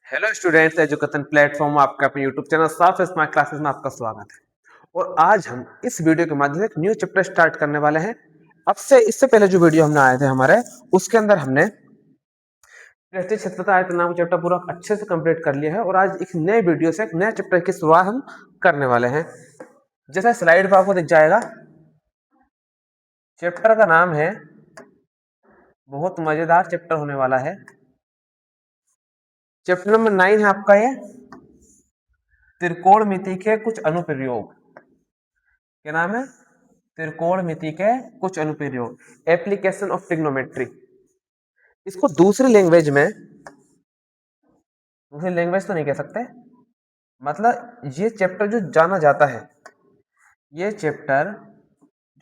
Hello students, education platform आपका अपने YouTube channel साफ स्मार्ट क्लासेस में आपका स्वागत है। और आज हम इस वीडियो के माध्यम से एक न्यू चैप्टर स्टार्ट करने वाले हैं। अब से इससे पहले जो वीडियो हमने आए थे हमारे, उसके अंदर हमने पृथ्वी क्षेत्रता आयतन नाम चैप्टर पूरा अच्छे से कंप्लीट कर लिया है। और आज एक नए वीडियो से एक नए चैप्टर की शुरुआत हम करने वाले हैं। जैसा स्लाइड पर आपको दिख जाएगा, चैप्टर का नाम है, बहुत मजेदार चैप्टर होने वाला है। चैप्टर नंबर 9 है आपका ये, त्रिकोणमिति के कुछ अनुप्रयोग। क्या नाम है? त्रिकोणमिति के कुछ अनुप्रयोग, एप्लीकेशन ऑफ ट्रिग्नोमेट्री। इसको दूसरी लैंग्वेज तो नहीं कह सकते, मतलब ये चैप्टर जो जाना जाता है, ये चैप्टर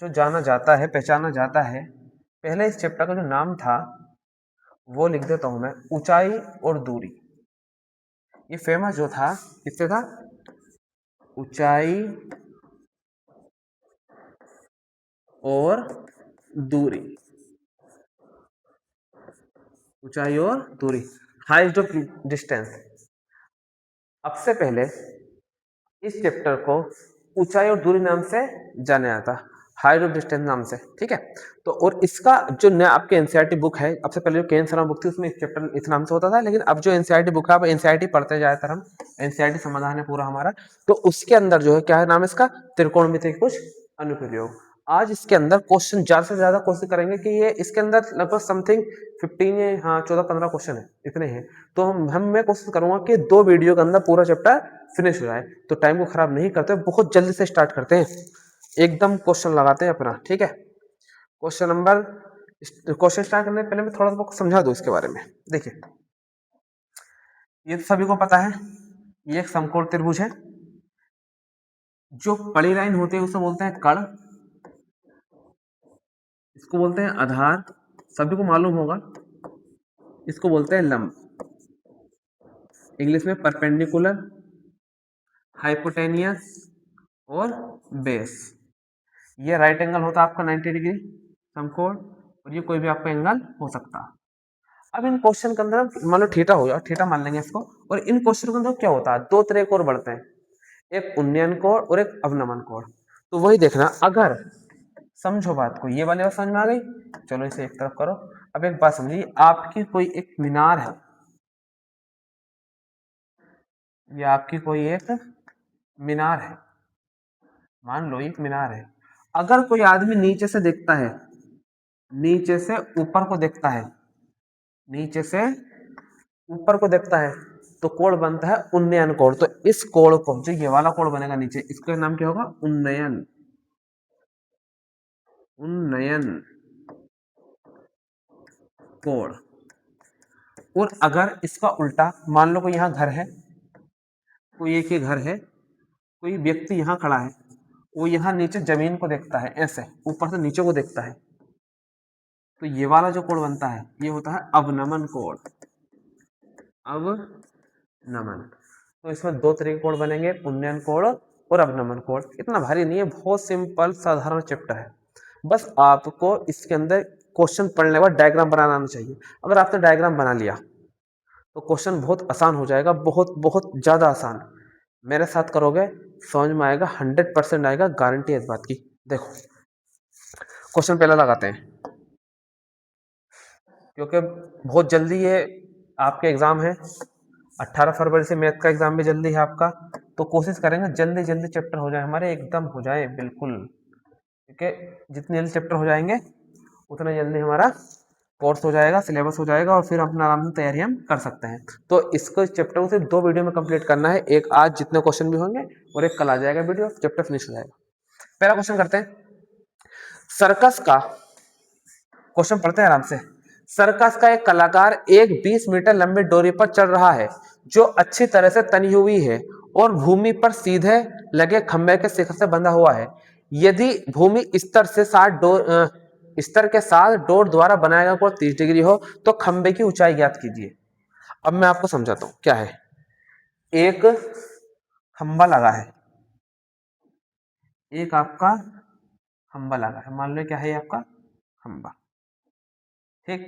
जो जाना जाता है, पहचाना जाता है, पहले इस चैप्टर का जो नाम था वो लिख देता हूं मैं, ऊंचाई और दूरी। ये फेमस जो था, किससे था? ऊंचाई और दूरी। ऊंचाई और दूरी, हाइट ऑफ डिस्टेंस। अब से पहले इस चैप्टर को ऊंचाई और दूरी नाम से जाना जाता, हाइट ऑफ डिस्टेंस नाम से। ठीक है, तो और इसका जो नया आपके एनसीईआरटी बुक है, अब से पहले जो केन शर्मा बुक थी उसमें इस चैप्टर इस नाम से होता था, लेकिन अब जो एनसीईआरटी बुक है, अब एनसीईआरटी पढ़ते ज्यादातर हम, एनसीईआरटी समाधान है पूरा हमारा, तो उसके अंदर जो है क्या है नाम इसका, त्रिकोणमिति के कुछ अनुप्रयोग। आज इसके अंदर क्वेश्चन ज्यादा से ज्यादा कोशिश करेंगे कि ये इसके अंदर लगभग समथिंग 15 या हाँ 14-15 क्वेश्चन है, इतने हैं। तो मैं कोशिश करूंगा कि 2 वीडियो के अंदर पूरा चैप्टर फिनिश हो जाए। तो टाइम को खराब नहीं करते, बहुत जल्दी से स्टार्ट करते हैं, एकदम क्वेश्चन लगाते हैं अपना। ठीक है, क्वेश्चन स्टार्ट करने से पहले मैं थोड़ा सा समझा दूं इसके बारे में। देखिए, ये तो सभी को पता है, ये एक समकोण त्रिभुज है। जो बड़ी लाइन होती है उसे बोलते हैं कर्ण, इसको बोलते हैं आधार, सभी को मालूम होगा। इसको बोलते हैं लंब, इंग्लिश में परपेंडिकुलर, हाइपोटेनियस और बेस। ये राइट एंगल होता है आपका 90 डिग्री समकोण, और ये कोई भी आपका एंगल हो सकता है। अब इन क्वेश्चन के अंदर मान लो थीटा हो जाए, थीटा मान लेंगे इसको। और इन क्वेश्चन के अंदर क्या होता है, 2 तरह के और बढ़ते हैं, एक उन्नयन कोण और एक अवनमन कोण। तो वही देखना, अगर समझो बात को, ये वाली बात समझ में आ गई, चलो इसे एक तरफ करो। अब एक बात समझिए, आपकी कोई एक मीनार है, ये आपकी कोई एक मीनार है, मान लो एक मीनार है। अगर कोई आदमी नीचे से देखता है, नीचे से ऊपर को देखता है, नीचे से ऊपर को देखता है, तो कोण बनता है उन्नयन कोण। तो इस कोण को, जो ये वाला कोण बनेगा नीचे, इसका नाम क्या होगा? उन्नयन, उन्नयन कोण। और अगर इसका उल्टा, मान लो कोई यहाँ घर है, कोई एक ही घर है, कोई व्यक्ति यहाँ खड़ा है, वो यहाँ नीचे जमीन को देखता है, ऐसे ऊपर से नीचे को देखता है, तो ये वाला जो कोण बनता है ये होता है अवनमन कोण, अवनमन। तो इसमें 2 तरह के कोण बनेंगे, उन्नयन कोण और अवनमन कोण। इतना भारी नहीं है, बहुत सिंपल साधारण चैप्टर है। बस आपको इसके अंदर क्वेश्चन पढ़ने के बाद डायग्राम बनाना आना चाहिए। अगर आपने डायग्राम बना लिया तो क्वेश्चन बहुत आसान हो जाएगा, बहुत बहुत ज्यादा आसान। मेरे साथ करोगे समझ में आएगा, 100% आएगा, गारंटी है इस बात की। देखो, क्वेश्चन पहला लगाते हैं, क्योंकि बहुत जल्दी ये आपके एग्जाम है, 18 फरवरी से मैथ का एग्जाम भी जल्दी है आपका। तो कोशिश करेंगे जल्दी जल्दी चैप्टर हो जाए हमारे, एकदम हो जाए बिल्कुल, क्योंकि जितने जल्दी चैप्टर हो जाएंगे उतना जल्दी हमारा कोर्स हो जाएगा, सिलेबस हो जाएगा, और फिर अपना आराम से तैयारी हम कर सकते हैं। तो इसको, चैप्टर को सिर्फ 2 वीडियो में कंप्लीट करना है, एक आज जितने क्वेश्चन भी होंगे और एक कल आ जाएगा वीडियो, चैप्टर फिनिश हो जाएगा। पहला क्वेश्चन करते हैं, सर्कस का क्वेश्चन पढ़ते हैं आराम से। सर्कस का एक कलाकार एक 20 मीटर लंबी डोरी पर चढ़ रहा है, जो अच्छी तरह से तनी हुई है और भूमि पर सीधे लगे खंभे के शिखर से बंधा हुआ है। यदि भूमि स्तर के साथ डोर द्वारा बनाया गया कोण 30 डिग्री हो, तो खंभे की ऊंचाई ज्ञात कीजिए। अब मैं आपको समझाता हूं क्या है। एक खंभा लगा है, एक आपका खंभा लगा है, मान लो क्या है आपका खंभा। ठीक,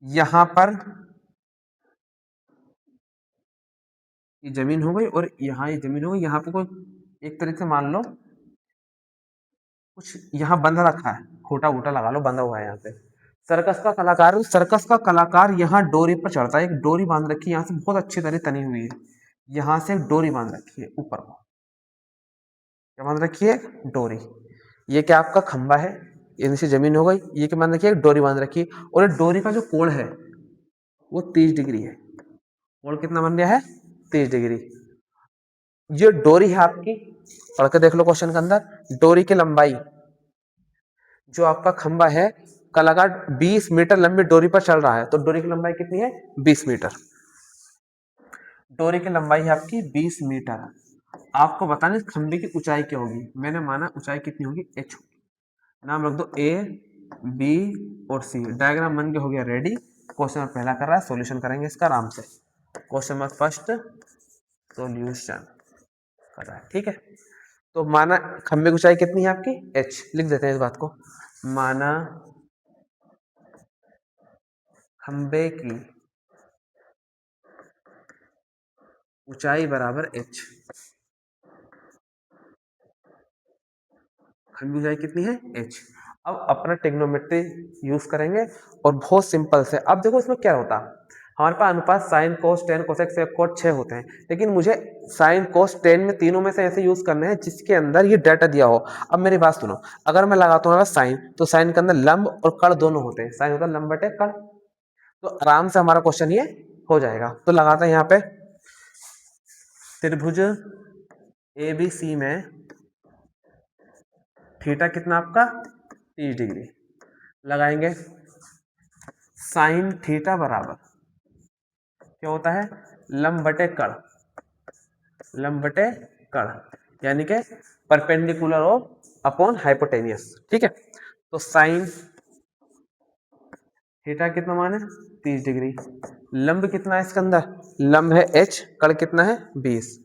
यहां पर ये जमीन हो गई और यहाँ ये जमीन हो गई। यहाँ पे कोई एक तरीके से मान लो कुछ यहाँ बंधा रखा है, खोटा वोटा लगा लो, बंधा हुआ है यहाँ पे। सर्कस का कलाकार यहाँ डोरी पर चढ़ता है। एक डोरी बांध रखी है यहाँ से, बहुत अच्छी तरह तनी हुई है। यहाँ से एक डोरी बांध रखी है ऊपर को, क्या बांध रखी है? डोरी। ये क्या आपका खंबा है, ये नीचे जमीन हो गई, ये क्या बांध रखी है? डोरी बांध रखी है। और डोरी का जो कोण है वो 30 डिग्री है। कोण कितना बन गया है? 30 डिग्री। ये डोरी है आपकी, पढ़ के देख लो क्वेश्चन के अंदर। डोरी की लंबाई, जो आपका खंबा है, कलाकार 20 मीटर लंबी डोरी पर चल रहा है, तो डोरी की लंबाई कितनी है? 20 मीटर। डोरी की लंबाई है आपकी 20 मीटर। आपको बताना इस खंबे की ऊंचाई क्या होगी। मैंने माना ऊंचाई कितनी होगी? h होगी। नाम रख दो A, B और C। डायग्राम बन के हो गया रेडी। क्वेश्चन पहला कर रहा है, सॉल्यूशन करेंगे इसका आराम से। क्वेश्चन नंबर फर्स्ट सॉल्यूशन कर रहा है, ठीक है। तो माना खंबे की ऊंचाई कितनी है आपकी? h। लिख देते हैं इस बात को। माना खंबे की ऊंचाई बराबर h। खंबे की ऊंचाई कितनी है? h। अब अपना ट्रिग्नोमेट्री यूज करेंगे और बहुत सिंपल से। अब देखो इसमें क्या होता है, हमारे पास अनुपात sine cos tan cosec sec cot 6 होते हैं, लेकिन मुझे साइन कोस टेन में तीनों में से ऐसे यूज करने हैं जिसके अंदर ये डाटा दिया हो। अब मेरी बात सुनो, अगर मैं लगाता हूँ साइन, तो साइन के अंदर लंब और कड़ दोनों होते हैं। साइन होता है लंब बटे कड़, तो आराम से हमारा क्वेश्चन ये हो जाएगा। तो लगाते हैं यहाँ पे त्रिभुज ABC में थीटा कितना आपका? 30 डिग्री। लगाएंगे साइन थीटा बराबर क्या होता है? लंब बटे कड़। लंब बटे कड़ यानी कि परपेंडिकुलर ऑफ अपॉन हाइपोटेनियस, ठीक है। तो साइन थीटा कितना मान है? 30 डिग्री। लंब कितना है इसके अंदर? लंब है h, कड़ कितना है? 20।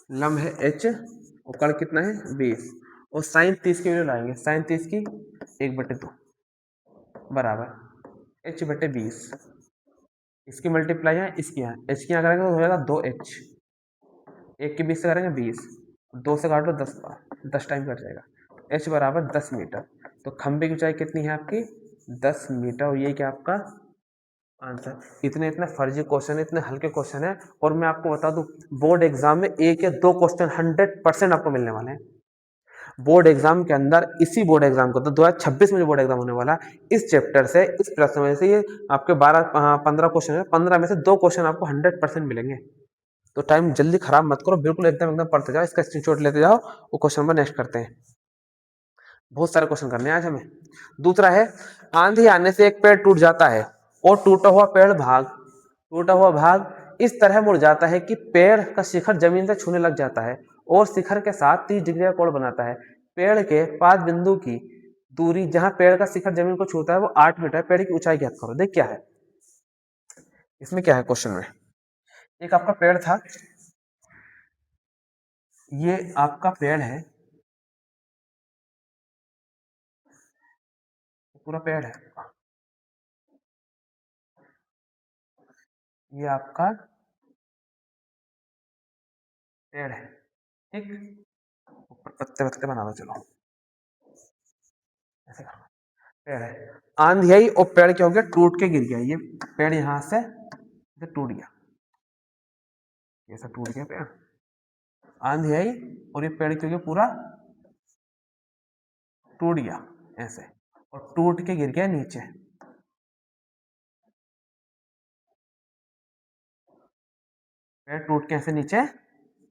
लंब है h और कड़ कितना है? 20। और साइन 30 की वैल्यू लाएंगे, साइन 30 की 1/2 बराबर h बटे 20। इसकी मल्टीप्लाई है इसकी यहाँ, h की यहाँ करेंगे तो हो जाएगा 2h। 1 के 20 से करेंगे 20, 2 से काट लो 10 बार, 10 टाइम कट जाएगा। h बराबर 10 मीटर। तो खंबे की ऊंचाई कितनी है आपकी? 10 मीटर। और ये क्या आपका आंसर। इतने फर्जी क्वेश्चन है, इतने हल्के क्वेश्चन है। और मैं आपको बता दूं, बोर्ड एग्जाम में 1 या 2 क्वेश्चन 100% आपको मिलने वाले हैं। बोर्ड एग्जाम के अंदर, इसी बोर्ड एग्जाम को तो 2026 में जो बोर्ड एग्जाम होने वाला है, इस चैप्टर से, इस प्रश्न में से ये आपके 15 क्वेश्चन है, 15 में से 2 क्वेश्चन आपको 100% मिलेंगे। तो टाइम जल्दी खराब मत करो, बिल्कुल एकदम पढ़ते जाओ, इसका स्क्रीनशॉट लेते जाओ। वो क्वेश्चन नंबर नेक्स्ट करते हैं। बहुत सारे क्वेश्चन करने हैं आज हमें। दूसरा है, आंधी आने से एक पेड़ टूट जाता है और टूटा हुआ भाग इस तरह मुड़ जाता है कि पेड़ का शिखर जमीन से छूने लग जाता है और शिखर के साथ 30 डिग्री का कोण बनाता है। पेड़ के 5 बिंदु की दूरी जहां पेड़ का शिखर जमीन को छूता है वो 8 मीटर। पेड़ की ऊंचाई ज्ञात करो। देख क्या है इसमें, क्या है क्वेश्चन में। एक आपका पेड़ था, ये आपका पेड़ है, पूरा पेड़ है, ये आपका पेड़ है, ठीक। ऊपर पत्ते पत्ते बना दो, चलो ऐसे करो। पेड़ है, आंधी आई और पेड़ क्या हो गया? टूट के गिर गया। ये पेड़ यहां से टूट गया, ऐसा टूट गया पेड़। आंधी आई और ये पेड़ क्यों गया? पूरा टूट गया ऐसे, और टूट के गिर गया नीचे। पेड़ टूट के ऐसे नीचे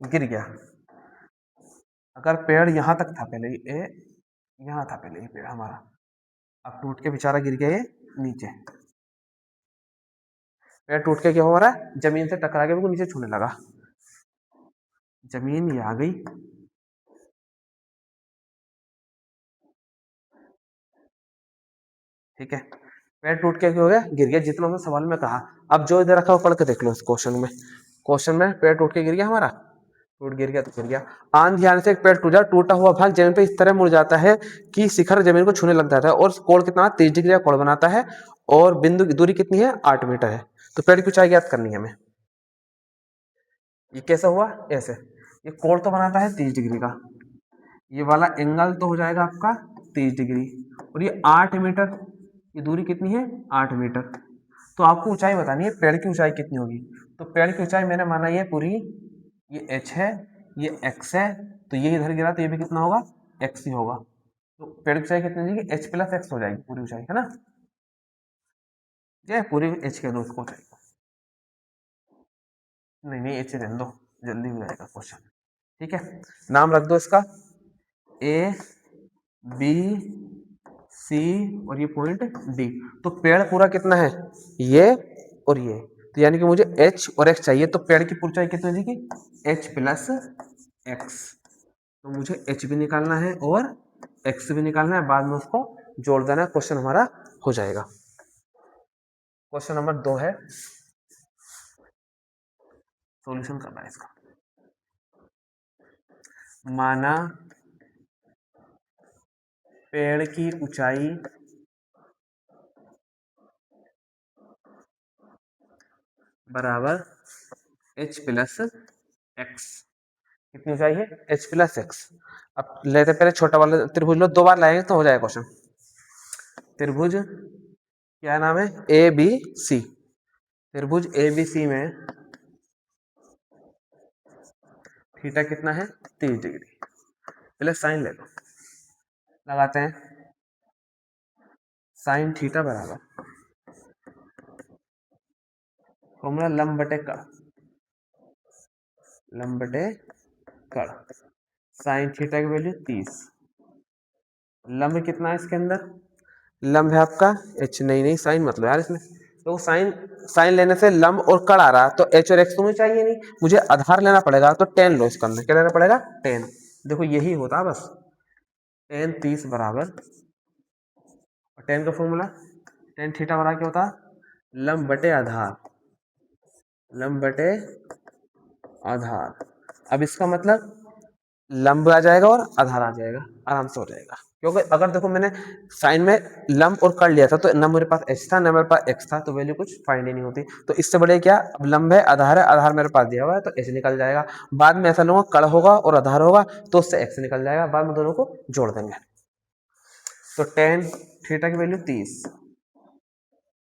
गिर गया। अगर पेड़ यहां तक था पहले, ये यहां था पहले ये पेड़ हमारा, अब टूट के बेचारा गिर गया ये नीचे। पेड़ टूट के क्या हो रहा है? जमीन से टकरा के वो नीचे छूने लगा। जमीन ये आ गई, ठीक है। पेड़ टूट के क्या हो गया? गिर गया, जितना हमने सवाल में कहा। अब जो इधर रखा हो पढ़ के देख लो इस क्वेश्चन में। क्वेश्चन में पेड़ टूट के गिर गया हमारा, गिर गया तो गिर गया। आंधी आने से एक पेड़ टूटा, टूटा हुआ भाग जमीन पे इस तरह मुड़ जाता है कि शिखर जमीन को छूने लग जाता है और कोण कितना? 30 डिग्री का कोण बनाता है और बिंदु की दूरी कितनी है? 8 मीटर है। तो पेड़ की ऊंचाई ज्ञात करनी है हमें। ये कैसा हुआ, ऐसे। ये कोण तो बनाता है 30 डिग्री का, ये वाला एंगल तो हो जाएगा आपका 30 डिग्री, और ये 8 मीटर, ये दूरी कितनी है 8 मीटर। तो आपको ऊंचाई बतानी है, पेड़ की ऊंचाई कितनी होगी। तो पेड़ की ऊंचाई मैंने माना ये पूरी, ये h है, ये x है, तो ये इधर गिरा तो ये भी कितना होगा, x ही होगा। तो पेड़ की ऊंचाई कितनी हो जाएगी, h प्लस x हो जाएगी पूरी ऊंचाई, है ना। ये पूरी h के दो उसको ऊंचाई को, नहीं नहीं h रहने दो, जल्दी हो जाएगा क्वेश्चन। ठीक है, नाम रख दो इसका a b c और ये पॉइंट d। तो पेड़ पूरा कितना है, ये और ये, तो यानी कि मुझे h और x चाहिए, तो पेड़ की ऊंचाई कितनी हो जाएगी, h प्लस x। तो मुझे h भी निकालना है और x भी निकालना है, बाद में उसको जोड़ देना है, क्वेश्चन हमारा हो जाएगा। क्वेश्चन नंबर 2 है, सॉल्यूशन करना है इसका। माना पेड़ की ऊंचाई बराबर h प्लस x, कितनी ऊंचाई है h प्लस x। अब लेते पहले छोटा वाला त्रिभुज लो, 2 बार लाएंगे तो हो जाएगा क्वेश्चन। त्रिभुज क्या नाम है, ए बी सी। त्रिभुज ए बी सी में थीटा कितना है 30 डिग्री, पहले साइन ले लो, लगाते हैं साइन थीटा बराबर फॉर्मूला लंब बटे कड़, लंब बटे कड़। साइन थीटा की वैल्यू 30, लंब कितना है इसके अंदर, लंब है आपका h, नहीं साइन मतलब यार इसमें, तो साइन साइन लेने से लंब और कड़ आ रहा, तो h और x तो मुझे चाहिए नहीं, मुझे आधार लेना पड़ेगा, तो tan लो इसके अंदर, क्या लेना पड़ेगा tan। देखो यही होता बस, tan 30 बराबर, और tan का फॉर्मूला tan थीटा बराबर क्या होता, लंब बटे आधार, लंब बटे आधार। अब इसका मतलब लंब आ जाएगा और आधार आ जाएगा, आराम से हो जाएगा। क्योंकि अगर देखो मैंने साइन में लंब और कर लिया था, तो ना मेरे पास h था ना मेरे पास x था, तो वैल्यू कुछ फाइंड ही नहीं होती। तो इससे बड़े क्या, अब लंब है आधार मेरे पास दिया हुआ है, तो h निकल जाएगा। बाद में ऐसा लूंगा कड़ होगा और आधार होगा, तो उससे x निकल जाएगा, बाद में दोनों को जोड़ देंगे। तो tan थीटा की वैल्यू 30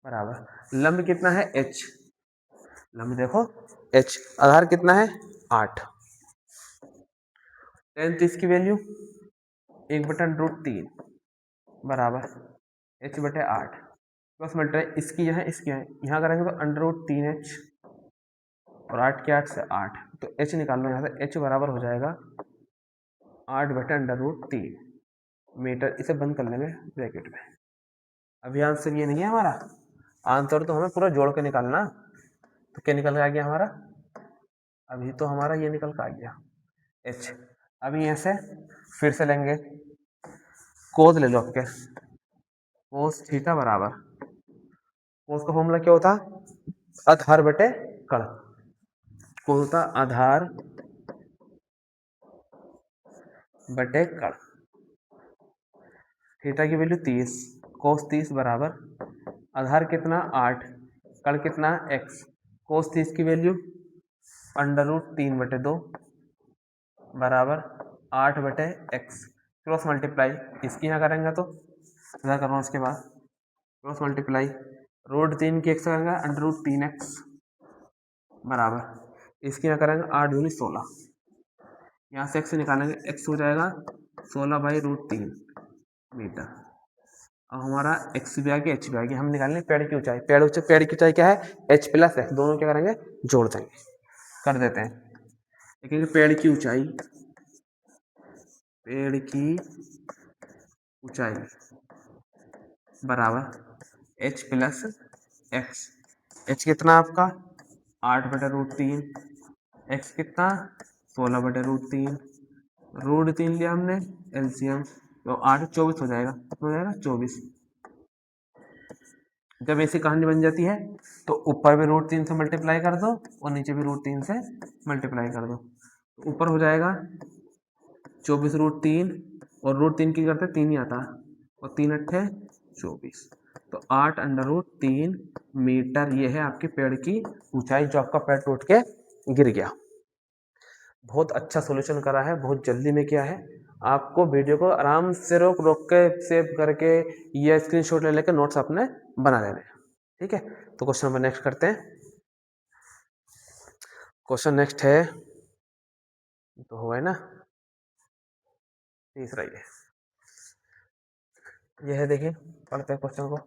बराबर लंब कितना है h, लंब देखो h, आधार कितना है 8, tan 30 की वैल्यू 1/√3 बराबर h बटे 8 प्लस मल्टीप्लाई इसकी यहाँ करेंगे तो √3h और 8 के 8 से 8, तो h निकाल लो यहाँ से, h बराबर हो जाएगा 8/√3 मीटर। इसे बंद कर लेंगे ब्रैकेट में। अभी आंसर ये नहीं है हमारा, आंसर तो हमें पूरा जोड़ के निकालना। तो क्या निकल के आ गया हमारा, अभी तो हमारा ये निकल के आ गया h। अभी ऐसे फिर से लेंगे, कोस ले लो आपके, कोस थीटा बराबर, कोस का फॉर्मूला क्या होता, आधार बटे कड़, कोस होता आधार बटे कड़। थीटा की वैल्यू 30, कोस 30 बराबर आधार कितना 8, कड़ कितना x, कोस 30 की वैल्यू √3/2 बराबर 8/x, क्रॉस मल्टीप्लाई इसकी यहाँ करेंगे तो इधर करना, उसके बाद क्रॉस मल्टीप्लाई √3 की x करेंगे √3x बराबर इसकी यहाँ करेंगे 8 दूनी 16, यहाँ से x निकालेंगे, x हो जाएगा 16/√3 मीटर। अब हमारा x भी आ गया h भी आ गया, हम निकालेंगे पेड़ की ऊंचाई। पेड़ की ऊंचाई क्या है h प्लस x, दोनों क्या करेंगे जोड़ देंगे, कर देते हैं। देखेंगे पेड़ की ऊंचाई बराबर h प्लस x, h कितना आपका 8/√3, x कितना 16/√3, √3 लिया हमने एलसीएम, तो 8 24 हो जाएगा, कितना हो जाएगा 24। जब ऐसी कहानी बन जाती है तो ऊपर भी √3 से मल्टीप्लाई कर दो और नीचे भी √3 से मल्टीप्लाई कर दो, तो ऊपर हो जाएगा 24√3 और √3 की करते 3 ही आता है, और 3 अट्ठे 24, तो 8/√3 मीटर ये है आपके पेड़ की ऊंचाई, जो आपका पेड़ टूट के गिर गया। बहुत अच्छा सॉल्यूशन करा है, बहुत जल्दी में किया है। आपको वीडियो को आराम से रोक रोक के सेव करके या स्क्रीनशॉट ले लेके नोट्स अपने बना लेने। ठीक है, तो क्वेश्चन नंबर नेक्स्ट करते हैं। क्वेश्चन नेक्स्ट है, तो हुआ है ना, तीसरा ये है, देखिए पढ़ते हैं क्वेश्चन को।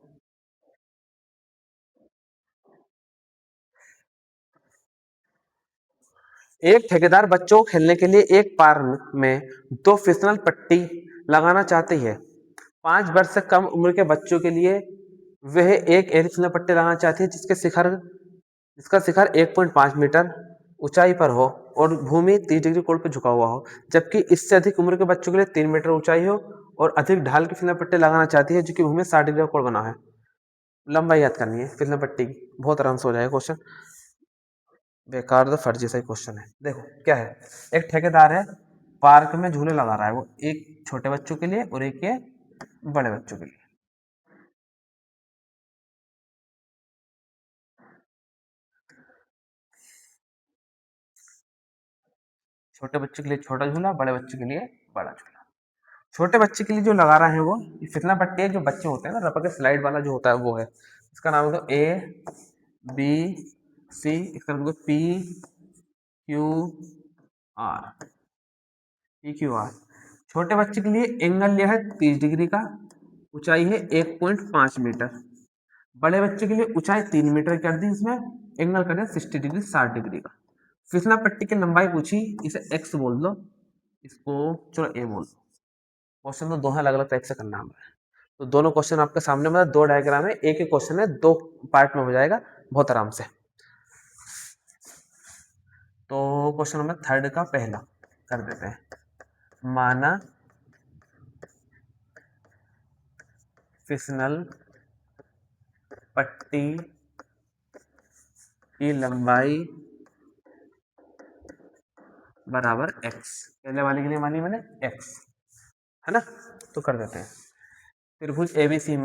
एक ठेकेदार बच्चों को खेलने के लिए एक पार्क में 2 फिसलन पट्टी लगाना चाहती है। 5 वर्ष से कम उम्र के बच्चों के लिए वह एक फिसलन पट्टी लगाना चाहती है जिसका शिखर 1.5 मीटर ऊंचाई पर हो और भूमि 30 डिग्री कोण पर झुका हुआ हो, जबकि इससे अधिक उम्र के बच्चों के लिए 3 मीटर ऊंचाई हो और अधिक ढाल की फिसलन पट्टी लगाना चाहती है जो कि भूमि 60 डिग्री कोण बना है। लंबाई याद करनी है फिसलन पट्टी की, बहुत आराम से हो जाएगा क्वेश्चन। बेकार तो फर्जी सा क्वेश्चन है। देखो क्या है, एक ठेकेदार है, पार्क में झूले लगा रहा है, वो एक छोटे बच्चों के लिए और एक ये बड़े बच्चों के लिए। छोटे बच्चे के लिए छोटा झूला, बड़े बच्चे के लिए बड़ा झूला। छोटे बच्चे के लिए जो लगा रहा है वो फिसलन पट्टी है, जो बच्चे होते हैं ना रबर के स्लाइड वाला जो होता है वो है। इसका नाम है ए बी सी, इसका नाम P Q R, P Q R. छोटे बच्चे के लिए एंगल लिया है 30 डिग्री का, ऊंचाई है 1.5 मीटर। बड़े बच्चे के लिए ऊंचाई 3 मीटर कर दी, इसमें एंगल कर दिया 60 डिग्री, 60 डिग्री का। फिसलन पट्टी की लंबाई पूछी, इसे एक्स बोल दो, इसको चलो ए बोल दो। क्वेश्चन तो दोनों अलग अलग टाइप से करना है, तो दोनों क्वेश्चन आपके सामने, मतलब 2 डायग्राम है, एक ही क्वेश्चन है, 2 पार्ट में हो जाएगा बहुत आराम से। तो क्वेश्चन नंबर 3 का पहला कर देते हैं। माना फिसलन पट्टी की लंबाई बराबर x, पहले वाले के लिए मानी मैंने x, है ना, तो कर देते हैं। त्रिभुज ए बी सी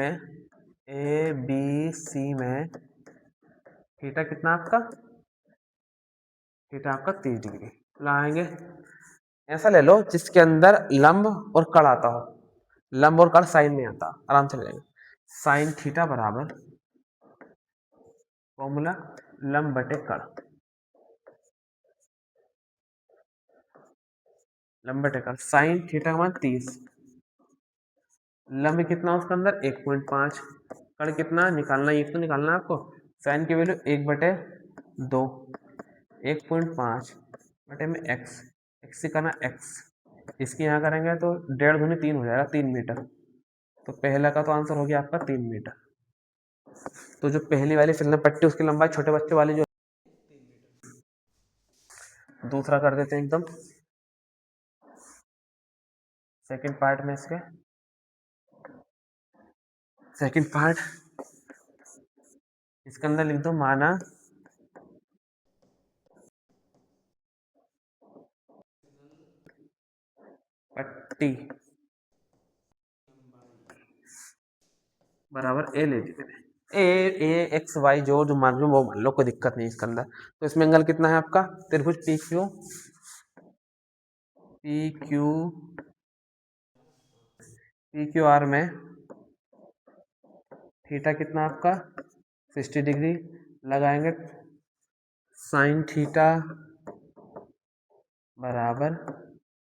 में थीटा कितना आपका, थीटा आपका 30 डिग्री लगाएंगे। ऐसा ले लो जिसके अंदर लंब और कड़ आता हो, लंब और कड़ साइन में आता, आराम से ले लेंगे। साइन थीटा बराबर फॉर्मूला लंब बटे कड़, लंब बटे कड़, साइन थीटा का मान 30, लंब कितना उसके अंदर 1.5, कड़ कितना निकालना, ये तो निकालना है आपको। साइन की वैल्यू 1/2, 1.5 बटे में एक्स, एक्स करना एक्स, इसकी यहाँ करेंगे तो 1.5 दूनी 3 हो जाएगा, 3 मीटर। तो पहला का तो आंसर हो गया आपका 3 मीटर। तो जो पहली वाली फिसलन पट्टी उसकी लंबाई छोटे बच्चे वाली जो, दूसरा कर देते हैं एकदम सेकंड पार्ट में, इसके सेकंड पार्ट, इसके अंदर लिख दो माना पट्टी बराबर ए ले ली मैंने, ए एक्स वाई जो मान लो वो मान लो, कोई दिक्कत नहीं इसके अंदर। तो इसमें एंगल कितना है आपका, त्रिभुज पी क्यू आर में थीटा कितना आपका 60 डिग्री लगाएंगे, साइन थीटा बराबर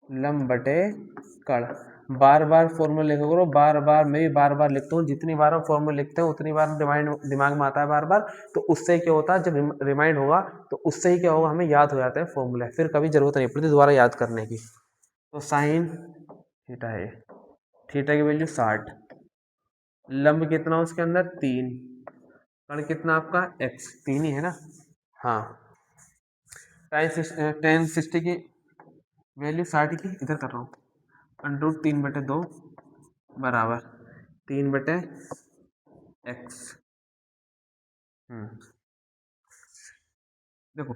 लंब बटे कड़। बार बार फॉर्मूला लिखा करो, बार बार मैं भी बार बार लिखता हूँ, जितनी बार हम फॉर्मूला लिखते हैं उतनी बार दिमाग में आता है बार बार, तो उससे क्या होता है जब रिमाइंड होगा तो उससे ही क्या होगा, हमें याद हो जाता है फॉर्मूला, फिर कभी जरूरत नहीं पड़ती दोबारा याद करने की। तो साइन थीटा है, थीटा की वैल्यू 60, लंब कितना उसके अंदर 3, कण कितना आपका x, 3 ही है ना, हाँ। टेन 60 की वैल्यू 60 की इधर कर रहा हूँ, √3/2 बराबर 3/x। देखो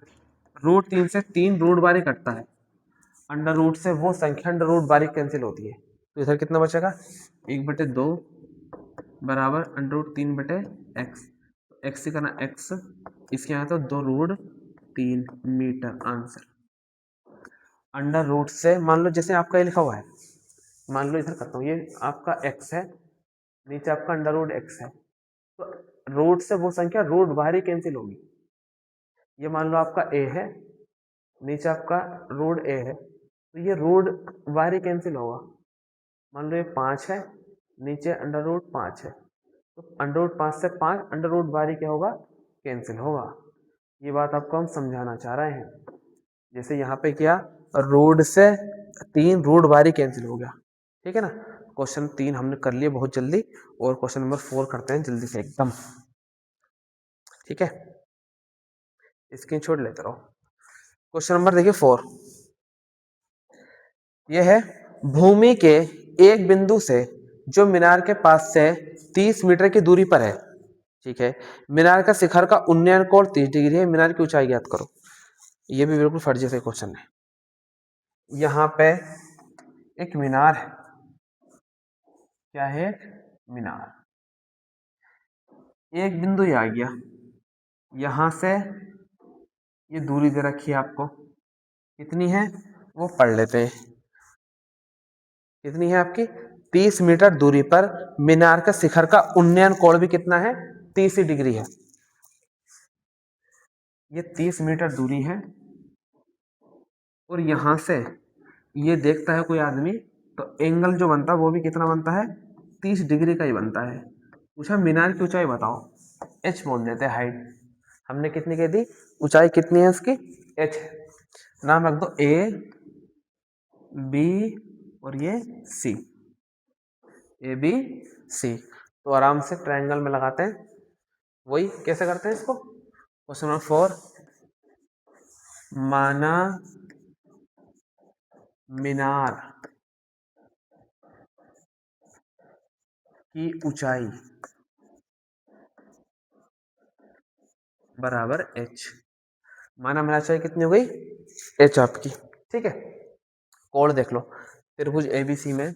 √3 से 3 रूट बारी कटता है, अंडर रूट से वो संख्या अंडर रूट बारी कैंसिल होती है, तो इधर कितना बचेगा 1/2 बराबर √3/x, एक्स से करना x, इसके यहाँ तो 2√3 मीटर आंसर। अंडर रूट से, मान लो जैसे आपका ये लिखा हुआ है, मान लो इधर करता हूँ, ये आपका x है, नीचे आपका अंडर रूट x है, तो रूट से वो संख्या रूट बाहर ही कैंसिल होगी। ये मान लो आपका a है, नीचे आपका रूट a है, तो ये रूट बाहर ही कैंसिल होगा। मान लो ये 5 है, नीचे अंडर रूट 5 है, तो अंडर रूट 5 से 5 अंडर रूट बाहर ही क्या होगा, कैंसिल होगा। ये बात आपको हम समझाना चाह रहे हैं। जैसे यहाँ पे क्या, रूट से 3 रूट बाहर कैंसिल हो गया, ठीक है ना। क्वेश्चन 3 हमने कर लिए बहुत जल्दी, और क्वेश्चन नंबर 4 करते हैं जल्दी से एकदम, ठीक है। स्क्रीनशॉट लेते रहो। क्वेश्चन नंबर देखिए 4, यह है भूमि के एक बिंदु से जो मीनार के पास से 30 मीटर की दूरी पर है, ठीक है। मीनार का शिखर का उन्नयन कोण 30 डिग्री है, मीनार की ऊंचाई ज्ञात करो। ये भी बिल्कुल फर्जी से क्वेश्चन है। यहाँ पे एक मीनार है, क्या है, मीनार। एक बिंदु ये आ गया, यहां से ये दूरी दे रखी है आपको, कितनी है वो पढ़ लेते हैं। कितनी है आपकी, 30 मीटर दूरी पर मीनार का शिखर का उन्नयन कोण भी कितना है, 30 डिग्री है। ये 30 मीटर दूरी है, और यहां से ये देखता है कोई आदमी, तो एंगल जो बनता है वो भी कितना बनता है, 30 डिग्री का ही बनता है। पूछा मीनार की ऊंचाई बताओ, h बोल देते हैं, हाइट हमने कितनी कह दी, ऊंचाई कितनी है उसकी, h। नाम रख दो a b और ये c, a b c। तो आराम से ट्रायंगल में लगाते हैं, वही कैसे करते हैं इसको। क्वेश्चन नंबर 4, माना मीनार की ऊंचाई बराबर h। माना मीनार ऊंचाई कितनी हो गई, h आपकी, ठीक है। कोण देख लो, त्रिभुज एबीसी में,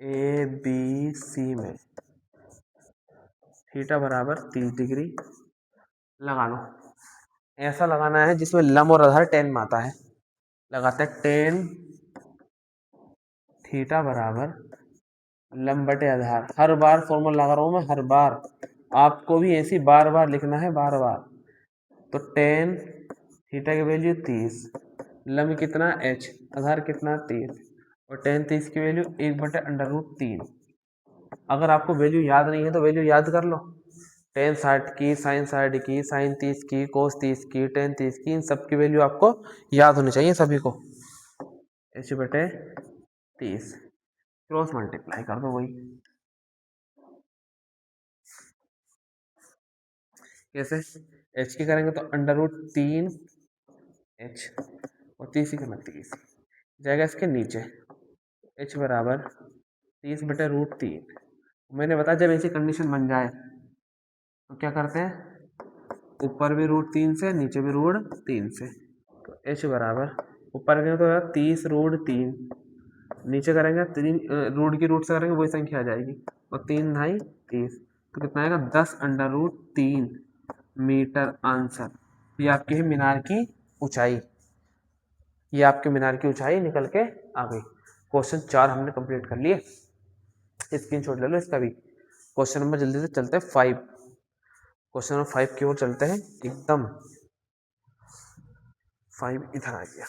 एबीसी में थीटा बराबर 30 डिग्री लगा लो। ऐसा लगाना है जिसमें लंब और आधार टेन में आता है। लगाते हैं टेन थीटा बराबर लंब बटे आधार। हर बार फॉर्मूला लगा रहा हूं मैं, हर बार आपको भी ऐसी बार बार लिखना है, बार बार। तो टेन थीटा की वैल्यू 30, लंब कितना h, आधार कितना 30, और टेन 30 की वैल्यू 1/√3। अगर आपको वैल्यू याद नहीं है तो वैल्यू याद कर लो, टेन 60 की, साइन 60 की, साइन 30 की, कोस 30 की, टेन 30 की, इन सब की वैल्यू आपको याद होनी चाहिए सभी को। h/30 क्रॉस मल्टीप्लाई कर दो, वही कैसे, h की करेंगे तो √3 h, और 30 करना 30 जाएगा इसके नीचे, h बराबर 30/√3। मैंने बताया जब ऐसी कंडीशन बन जाए तो क्या करते हैं, ऊपर भी √3 से, नीचे भी √3 से। तो h बराबर ऊपर करेंगे तो 30√3, नीचे करेंगे 3 रूट की रूट से करेंगे वही संख्या आ जाएगी, और 3 ढाई 30, तो कितना आएगा 10√3 मीटर आंसर। ये आपकी है मीनार की ऊंचाई, ये आपके मीनार की ऊंचाई निकल के आ गई। क्वेश्चन 4 हमने कंप्लीट कर लिए, स्क्रीनशॉट ले लो इसका भी। क्वेश्चन नंबर जल्दी से चलते हैं 5, क्वेश्चन नंबर 5 की ओर चलते हैं एकदम। 5 इधर आ गया,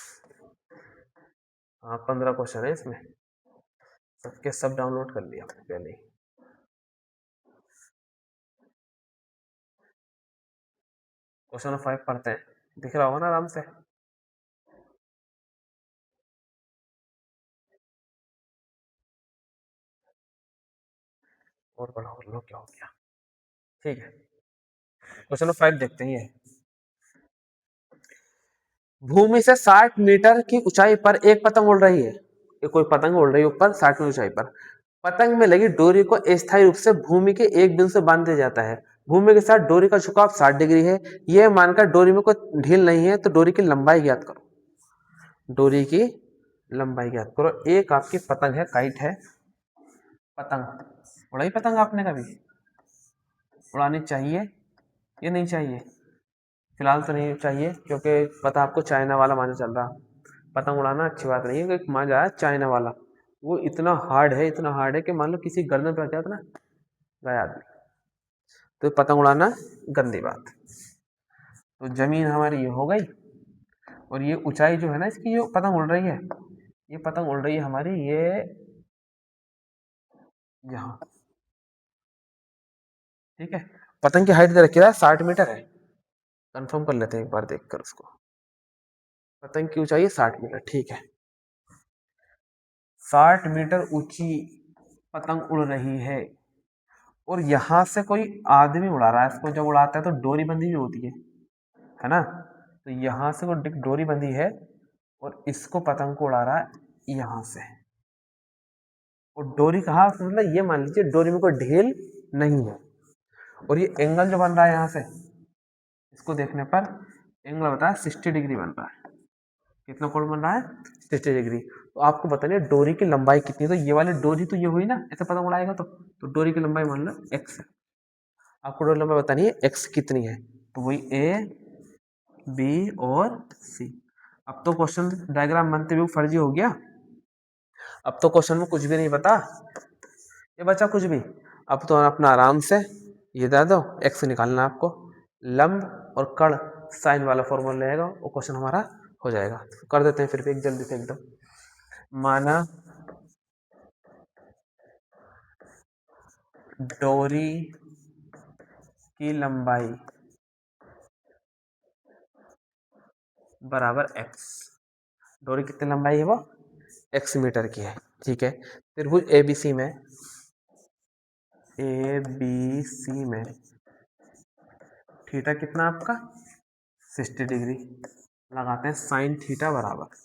हाँ 15 क्वेश्चन है इसमें, सबके सब डाउनलोड कर लिया हमने पहले ही। क्वेश्चन नंबर 5 पढ़ते हैं, दिख रहा होगा ना आराम से। और पढ़ो लो, क्या हो गया, ठीक है। क्वेश्चन नंबर 5 देखते हैं, ये भूमि से 60 मीटर की ऊंचाई पर एक पतंग उड़ रही है, ये कोई पतंग उड़ रही है ऊपर 60 मीटर ऊंचाई पर। पतंग में लगी डोरी को अस्थायी रूप से भूमि के एक बिंदु से बांध दिया जाता है। भूमि के साथ डोरी का झुकाव 60 डिग्री है। यह मानकर डोरी में कोई ढील नहीं है तो डोरी की लंबाई ज्ञात करो। डोरी की लंबाई ज्ञात करो। एक आपकी पतंग है, काइट है, पतंग उड़ाई, पतंग आपने कभी उड़ानी चाहिए या नहीं चाहिए, फिलहाल तो नहीं चाहिए क्योंकि पता आपको चाइना वाला माना चल रहा। पतंग उड़ाना अच्छी बात नहीं है। एक मजा है चाइना वाला, वो इतना हार्ड है, इतना हार्ड है कि मान लो किसी गर्दन पे आ जाता ना, गया आदमी। तो पतंग उड़ाना गंदी बात। तो जमीन हमारी ये हो गई, और ये ऊंचाई जो है ना इसकी, जो पतंग उड़ रही है, ये पतंग उड़ रही है हमारी ये यहाँ, ठीक है। पतंग की हाइट दे रखी है 60 मीटर है, कंफर्म कर लेते हैं एक बार देखकर उसको। पतंग की ऊंचाई है 60 मीटर, ठीक है। 60 मीटर ऊंची पतंग उड़ रही है, और यहाँ से कोई आदमी उड़ा रहा है इसको। जब उड़ाता है तो डोरी बंधी भी होती है ना। तो यहाँ से वो डोरी बंधी है, और इसको पतंग को उड़ा रहा है यहाँ से। और डोरी कहाँ से, मतलब ये मान लीजिए डोरी में कोई ढील नहीं है, और ये एंगल जो बन रहा है यहाँ से, इसको देखने पर एंगल बता है 60 डिग्री बन रहा है। कितना कोण बन रहा है? 60 डिग्री। तो आपको बताइए डोरी की लंबाई कितनी है। तो ये वाली डोरी तो ये हुई ना, ऐसे पतंग उड़ाएगा तो डोरी की लंबाई मान लो x है। आपको डोरी लंबाई बतानी है x कितनी है, तो वही a b और c। अब तो क्वेश्चन डायग्राम बनते हुए फर्जी हो गया। अब तो क्वेश्चन में कुछ भी नहीं बता ये बच्चा, कुछ भी। अब तो अपना आराम से ये दे दो, x निकालना है आपको। लंब और कर्ण साइन वाला फॉर्मूला रहेगा, वो क्वेश्चन हमारा हो जाएगा। तो कर देते हैं फिर भी एक जल्दी से एकदम। माना डोरी की लंबाई बराबर x। डोरी कितनी लंबाई है वो? x मीटर की है, ठीक है। त्रिभुज ABC में थीटा कितना आपका? 60 डिग्री। लगाते हैं साइन थीटा बराबर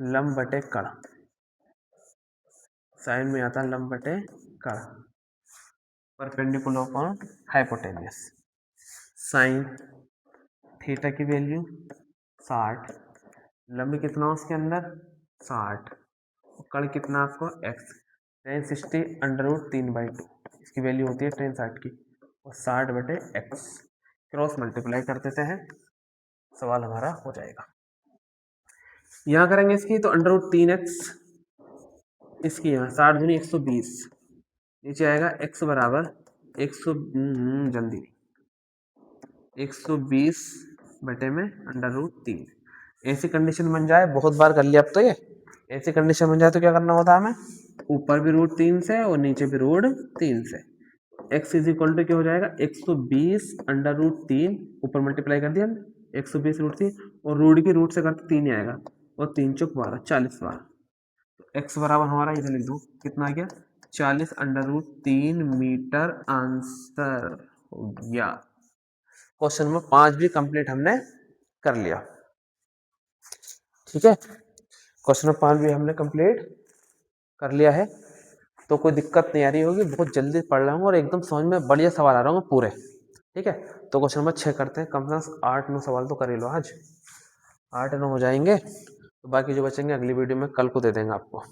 लंब बटे कर्ण। साइन में आता है लंब बटे कर्ण, perpendicular upon hypotenuse. Sine theta की वैल्यू 60, लंब कितना उसके अंदर 60, कर्ण कितना आपको x। टेन 60 √3/2, इसकी वैल्यू होती है टेन 60 की, और 60 बटे x। क्रॉस मल्टीप्लाई कर देते हैं, सवाल हमारा हो जाएगा। यहाँ करेंगे इसकी तो √3x, इसकी यहाँ 60 दूनी 120, नीचे आएगा x बराबर 100 जल्दी 120 बटे में √3। ऐसी कंडीशन बन जाए, बहुत बार कर लिया अब तो ये। ऐसी कंडीशन बन जाए तो क्या करना होता है हमें? ऊपर भी √3 से और नीचे भी √3 से। x इज इक्वल टू क्या हो जाएगा? 120 √3, ऊपर मल्टीप्लाई कर दिया 120 √3, और रूट की रूट से करते 3 ही आएगा, और 3 चौक 12, 40 बार। तो x बराबर हमारा इधर लिख दो कितना आ गया? 40 √3 मीटर आंसर हो गया। क्वेश्चन नंबर 5 भी कंप्लीट हमने कर लिया, ठीक है। क्वेश्चन नंबर 5 भी हमने कंप्लीट कर लिया है, तो कोई दिक्कत नहीं आ रही होगी। बहुत जल्दी पढ़ रहा हूँ और एकदम समझ में बढ़िया सवाल आ रहा हूँ पूरे, ठीक है। तो क्वेश्चन नंबर 6 करते हैं। कम से कम 8-9 सवाल तो कर ही लो आज, 8-9 हो जाएंगे, तो बाकी जो बचेंगे अगली वीडियो में कल को दे देंगे आपको।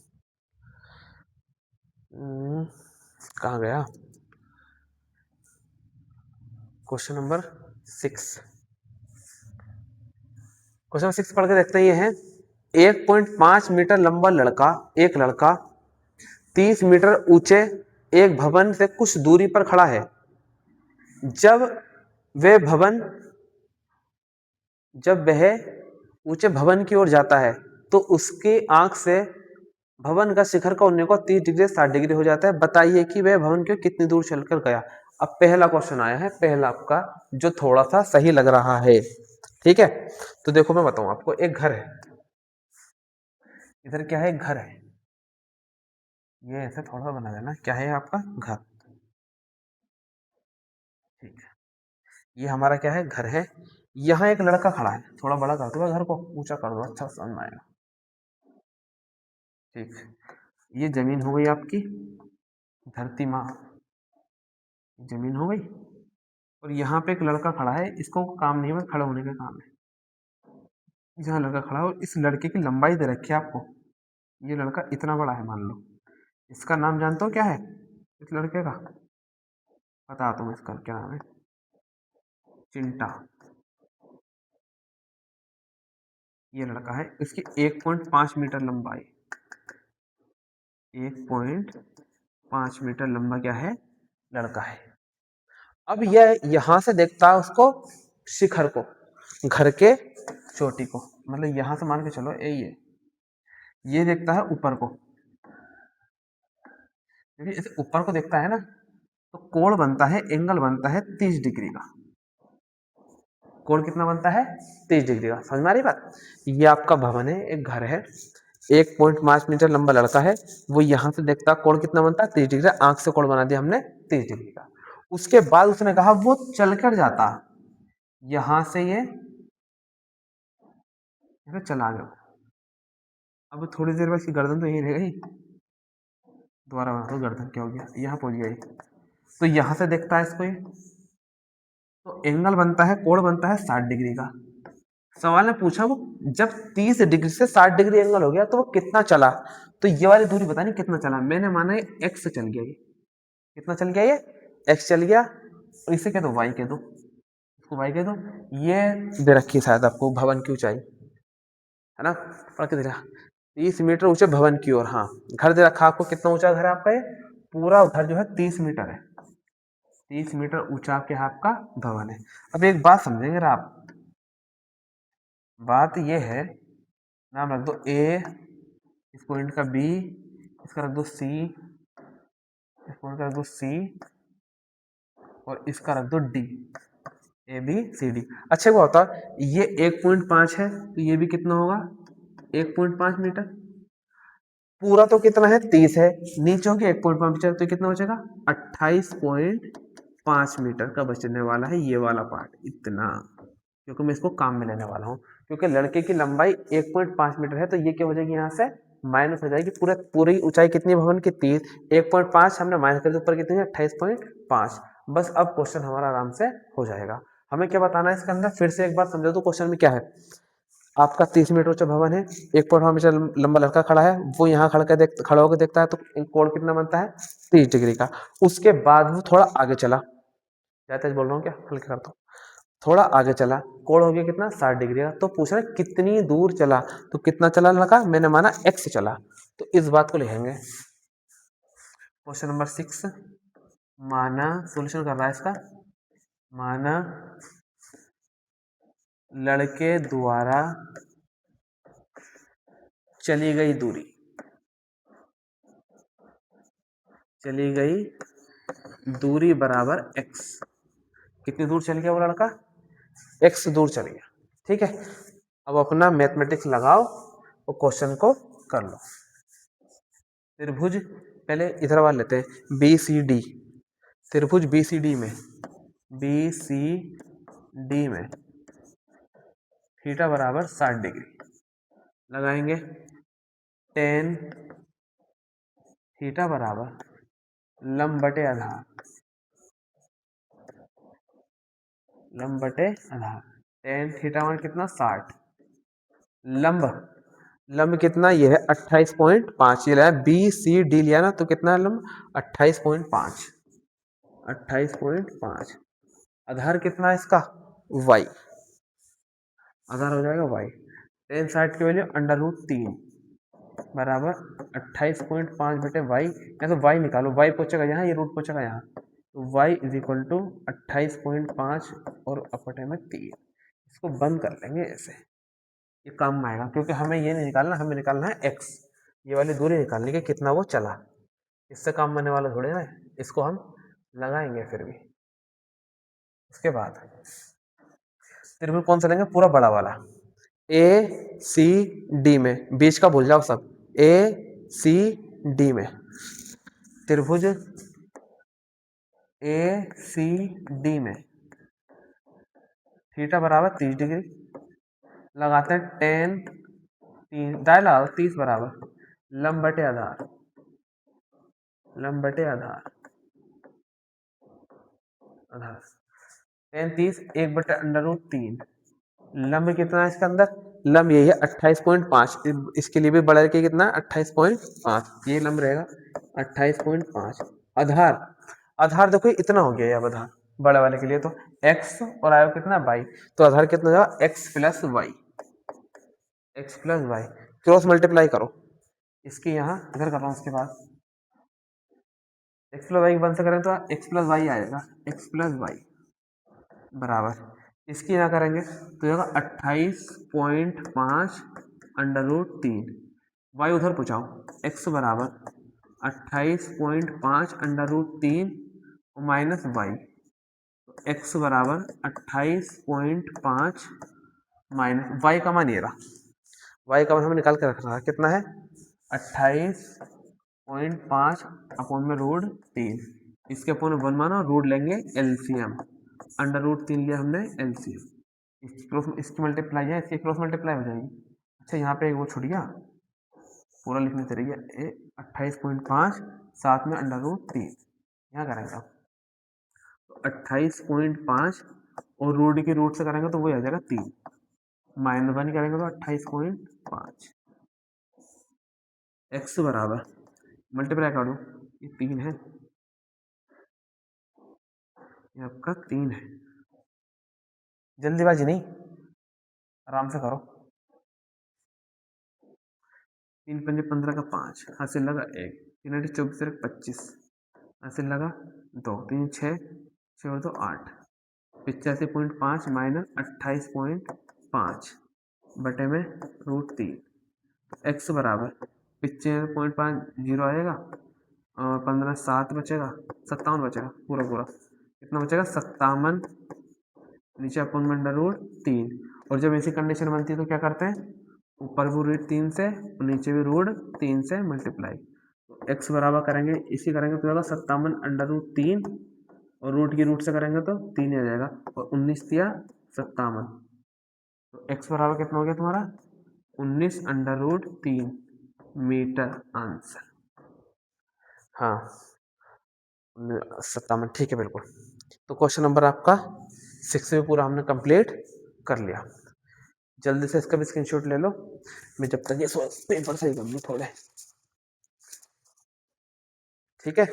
कहाँ गया क्वेश्चन नंबर 6? क्वेश्चन 6 पढ़ के देखते हैं। ये है 1.5 मीटर लंबा लड़का, एक लड़का 30 मीटर ऊंचे एक भवन से कुछ दूरी पर खड़ा है। जब वह भवन जब वह ऊंचे भवन की ओर जाता है तो उसकी आंख से भवन का शिखर का होने को 30 डिग्री 60 डिग्री हो जाता है। बताइए कि वह भवन के कितनी दूर चलकर गया। अब पहला क्वेश्चन आया है, पहला आपका जो थोड़ा सा सही लग रहा है, ठीक है। तो देखो मैं बताऊं आपको, एक घर है, इधर क्या है? एक घर है, ये ऐसे थोड़ा बना देना, क्या है आपका? घर, ठीक है। ये हमारा क्या है? घर है। यहाँ एक लड़का खड़ा है, थोड़ा बड़ा कर दो घर को, ऊंचा कर दो, अच्छा समझ में आएगा, ठीक। ये जमीन हो गई आपकी, धरती माँ जमीन हो गई, और यहाँ पे एक लड़का खड़ा है, इसको काम नहीं है, बस खड़ा होने का काम है। यहाँ लड़का खड़ा है और इस लड़के की लंबाई दे रखी है आपको। ये लड़का इतना बड़ा है मान लो, इसका नाम जानते हो क्या है इस लड़के का? बता तुम इसका क्या नाम है? चिंटा। ये लड़का है, इसकी 1.5 मीटर लंबाई, 1.5 मीटर लंबा क्या है, लड़का है। अब यह यहां से देखता है उसको, शिखर को, घर के चोटी को, मतलब यहां से मान के चलो ये देखता है ऊपर को, क्योंकि इसे ऊपर को देखता है ना, तो कोण बनता है, एंगल बनता है 30 डिग्री का। कोण कितना बनता है, 30 डिग्री का। समझ में आ रही बात। ये आपका भवन है, एक घर है, 1.5 मीटर लंबा लड़का है, वो यहां से देखता है, कोण कितना बनता है, 30 डिग्री। आंख से कोण बना दिया हमने 30 डिग्री का। उसके बाद उसने कहा वो चलकर जाता, यहां से ये चला गया। अब थोड़ी देर बाद इसकी गर्दन तो यही रह गई, दोबारा बना दो, गर्दन क्या हो गया, यहाँ पहुंच गई। तो यहां से देखता है इसको ये, तो एंगल बनता है, कोण बनता है 60 डिग्री का। सवाल ने पूछा वो जब 30 डिग्री से 60 डिग्री एंगल हो गया तो वो कितना चला, तो ये वाली दूरी बतानी कितना चला। मैंने माना है एक्स चल गया, ये कितना चल गया, ये एक्स चल गया, और इसे कह दो वाई कह दो, इसको वाई कह दो। ये दे रखी है शायद आपको भवन की ऊंचाई, है ना, पढ़ के दे रहा 30 मीटर ऊंचे भवन की ओर। हाँ, घर दे रखा आपको, कितना ऊंचा घर है आपका, ये पूरा घर जो है 30 मीटर है, 30 मीटर ऊंचा के आपका भवन है। अब एक बात समझेंगे आप, बात ये है, नाम रख दो ए, इस पॉइंट का बी, इसका रख दो सी, इस पॉइंट का रख दो सी, और इसका रख दो D, A B C D. अच्छा वो होता, ये 1.5 है तो ये भी कितना होगा, 1.5 मीटर। पूरा तो कितना है, 30 है, नीचे हो गया 1.5 मीटर, तो कितना बचेगा, 28.5 मीटर का बचने वाला है ये वाला पार्ट, इतना। क्योंकि मैं इसको काम में लेने वाला हूँ, क्योंकि लड़के की लंबाई 1.5 मीटर है, तो ये क्या हो जाएगी, यहाँ से माइनस हो जाएगी। पूरी ऊंचाई कितनी है भवन की, 30, 1.5 हमने माइनस कर दिया, ऊपर कितनी है 28.5। बस अब क्वेश्चन हमारा आराम से हो जाएगा। हमें क्या बताना है इसके अंदर, फिर से एक बार समझा दो क्वेश्चन में क्या है। आपका 30 मीटर ऊंचा भवन है, 1.5 मीटर लंबा लड़का खड़ा है, वो यहाँ खड़ा होकर देखता है, तो कोण कितना बनता है, 30 डिग्री का। उसके बाद वो थोड़ा आगे चला, ज्यादा बोल रहा हूँ क्या, हल्के करता हूँ, थोड़ा आगे चला, कोण हो गया कितना, 60 डिग्री का। तो पूछ रहे कितनी दूर चला, तो कितना चला लड़का, मैंने माना एक्स चला, तो इस बात को लिखेंगे। क्वेश्चन नंबर 6, माना, सोल्यूशन कर रहा है इसका, माना लड़के द्वारा चली गई दूरी, चली गई दूरी बराबर एक्स। कितनी दूर चल गया वो लड़का, एक्स दूर चल गया। ठीक है, अब अपना मैथमेटिक्स लगाओ और क्वेश्चन को कर लो। त्रिभुज, पहले इधर वाले लेते हैं, बी सी डी, त्रिभुज बी सी डी में, बी सी डी में थीटा बराबर 60 डिग्री लगाएंगे। टेन थीटा बराबर लंब बटे आधार, लंब बटे आधार, टेन थीटा मान कितना 60, लंब, लंब कितना, ये है 28.5, ये लिया बी सी डी लिया ना, तो कितना है लंब 28.5, 28.5। आधार कितना है इसका, y, आधार हो जाएगा y। टेन 60 की वैल्यू √3 बराबर 28.5 बटे y, या तो y निकालो, y पहुंचेगा यहाँ, ये रूट पहुंचेगा यहाँ, तो y इज इक्वल टू 28.5 और अपटे में 3। इसको बंद कर लेंगे ऐसे, ये काम में आएगा, क्योंकि हमें ये नहीं निकालना, हमें निकालना है x, ये वाली दूरी निकालनी है कितना वो चला। इससे काम बनने वाला थोड़े ना, इसको हम लगाएंगे फिर भी। उसके बाद त्रिभुज कौन सा लेंगे, पूरा बड़ा वाला, ए सी डी में, बीच का भूल जाओ सब, ए सी डी में त्रिभुज ए सी डी में थीटा बराबर 30 डिग्री लगाते हैं, टेन डायला 30 बराबर लंब बटे आधार, लंब बटे आधार, आधार टेन 30, 1 बटे √3, लंब कितना है इसके अंदर, लंब यही है 28.5, इसके लिए भी बड़ा के कितना 28.5, ये लंब रहेगा 28.5। आधार, आधार देखो इतना हो गया, अब आधार बड़े वाले के लिए तो x और आयो कितना y, तो आधार कितना जाएगा x plus Y, X plus Y, cross multiply करो, इसकी यहाँ इधर कर रहा हूँ, उसके बाद एक्स प्लस वाई वन से करें तो एक्स प्लस वाई आएगा, एक्स प्लस वाई बराबर इसकी यहाँ करेंगे तो होगा 28.5 अंडर रूट 3, वाई उधर पूछाओ, एक्स बराबर 28.5 under root 3 minus Y, X बराबर 28.5 माइनस वाई का मान ये रहा, वाई का मान हमें निकाल के रखना है, कितना है 28.5 अपॉन में रूट 3, इसके अपॉन 1 माना, रूट लेंगे एलसीएम, अंडर रूट 3 लिया हमने एलसीएम, इसकी मल्टीप्लाई है, इसकी क्रॉस मल्टीप्लाई हो जाएगी। अच्छा यहाँ पे वो छूट गया, पूरा लिखने से रहिए 28.5 साथ में अंडर रूट 3, यहाँ करेंगे आप तो 28.5 और रूट के रूट से करेंगे तो वही आ जाएगा 3, माइनस 1 करेंगे तो 28.5, एक्स बराबर मल्टीप्लाई कर दो, ये 3 है, ये आपका 3 है, जल्दीबाजी नहीं, आराम से करो, 3 पंजे 15 का 5, हासिल लगा 1, 3 अठी 24 25, हासिल लगा 2, 3 6 6 और 2 8, 85.5 माइनस 28.5 बटे में रूट 3, एक्स बराबर 95.5 जीरो आएगा और 15 7 बचेगा, 57 बचेगा, पूरा पूरा कितना बचेगा 57, नीचे अपन में अंडर रूट 3, और जब ऐसी कंडीशन बनती है तो क्या करते हैं, ऊपर भी रूट 3 से और नीचे भी रूट 3 से मल्टीप्लाई, तो एक्स बराबर करेंगे इसी करेंगे तो होगा 57 अंडर रूट 3 और रूट की रूट से करेंगे तो 3 आ जाएगा और 19 दिया 57, तो एक्स बराबर कितना हो गया तुम्हारा 19 अंडर रूट 3 मीटर आंसर। हाँ 57, ठीक है बिल्कुल। तो क्वेश्चन नंबर आपका 6 में पूरा हमने कंप्लीट कर लिया, जल्दी से इसका भी स्क्रीनशॉट ले लो, मैं जब तक ये पेपर सही कर लूँ थोड़े, ठीक है।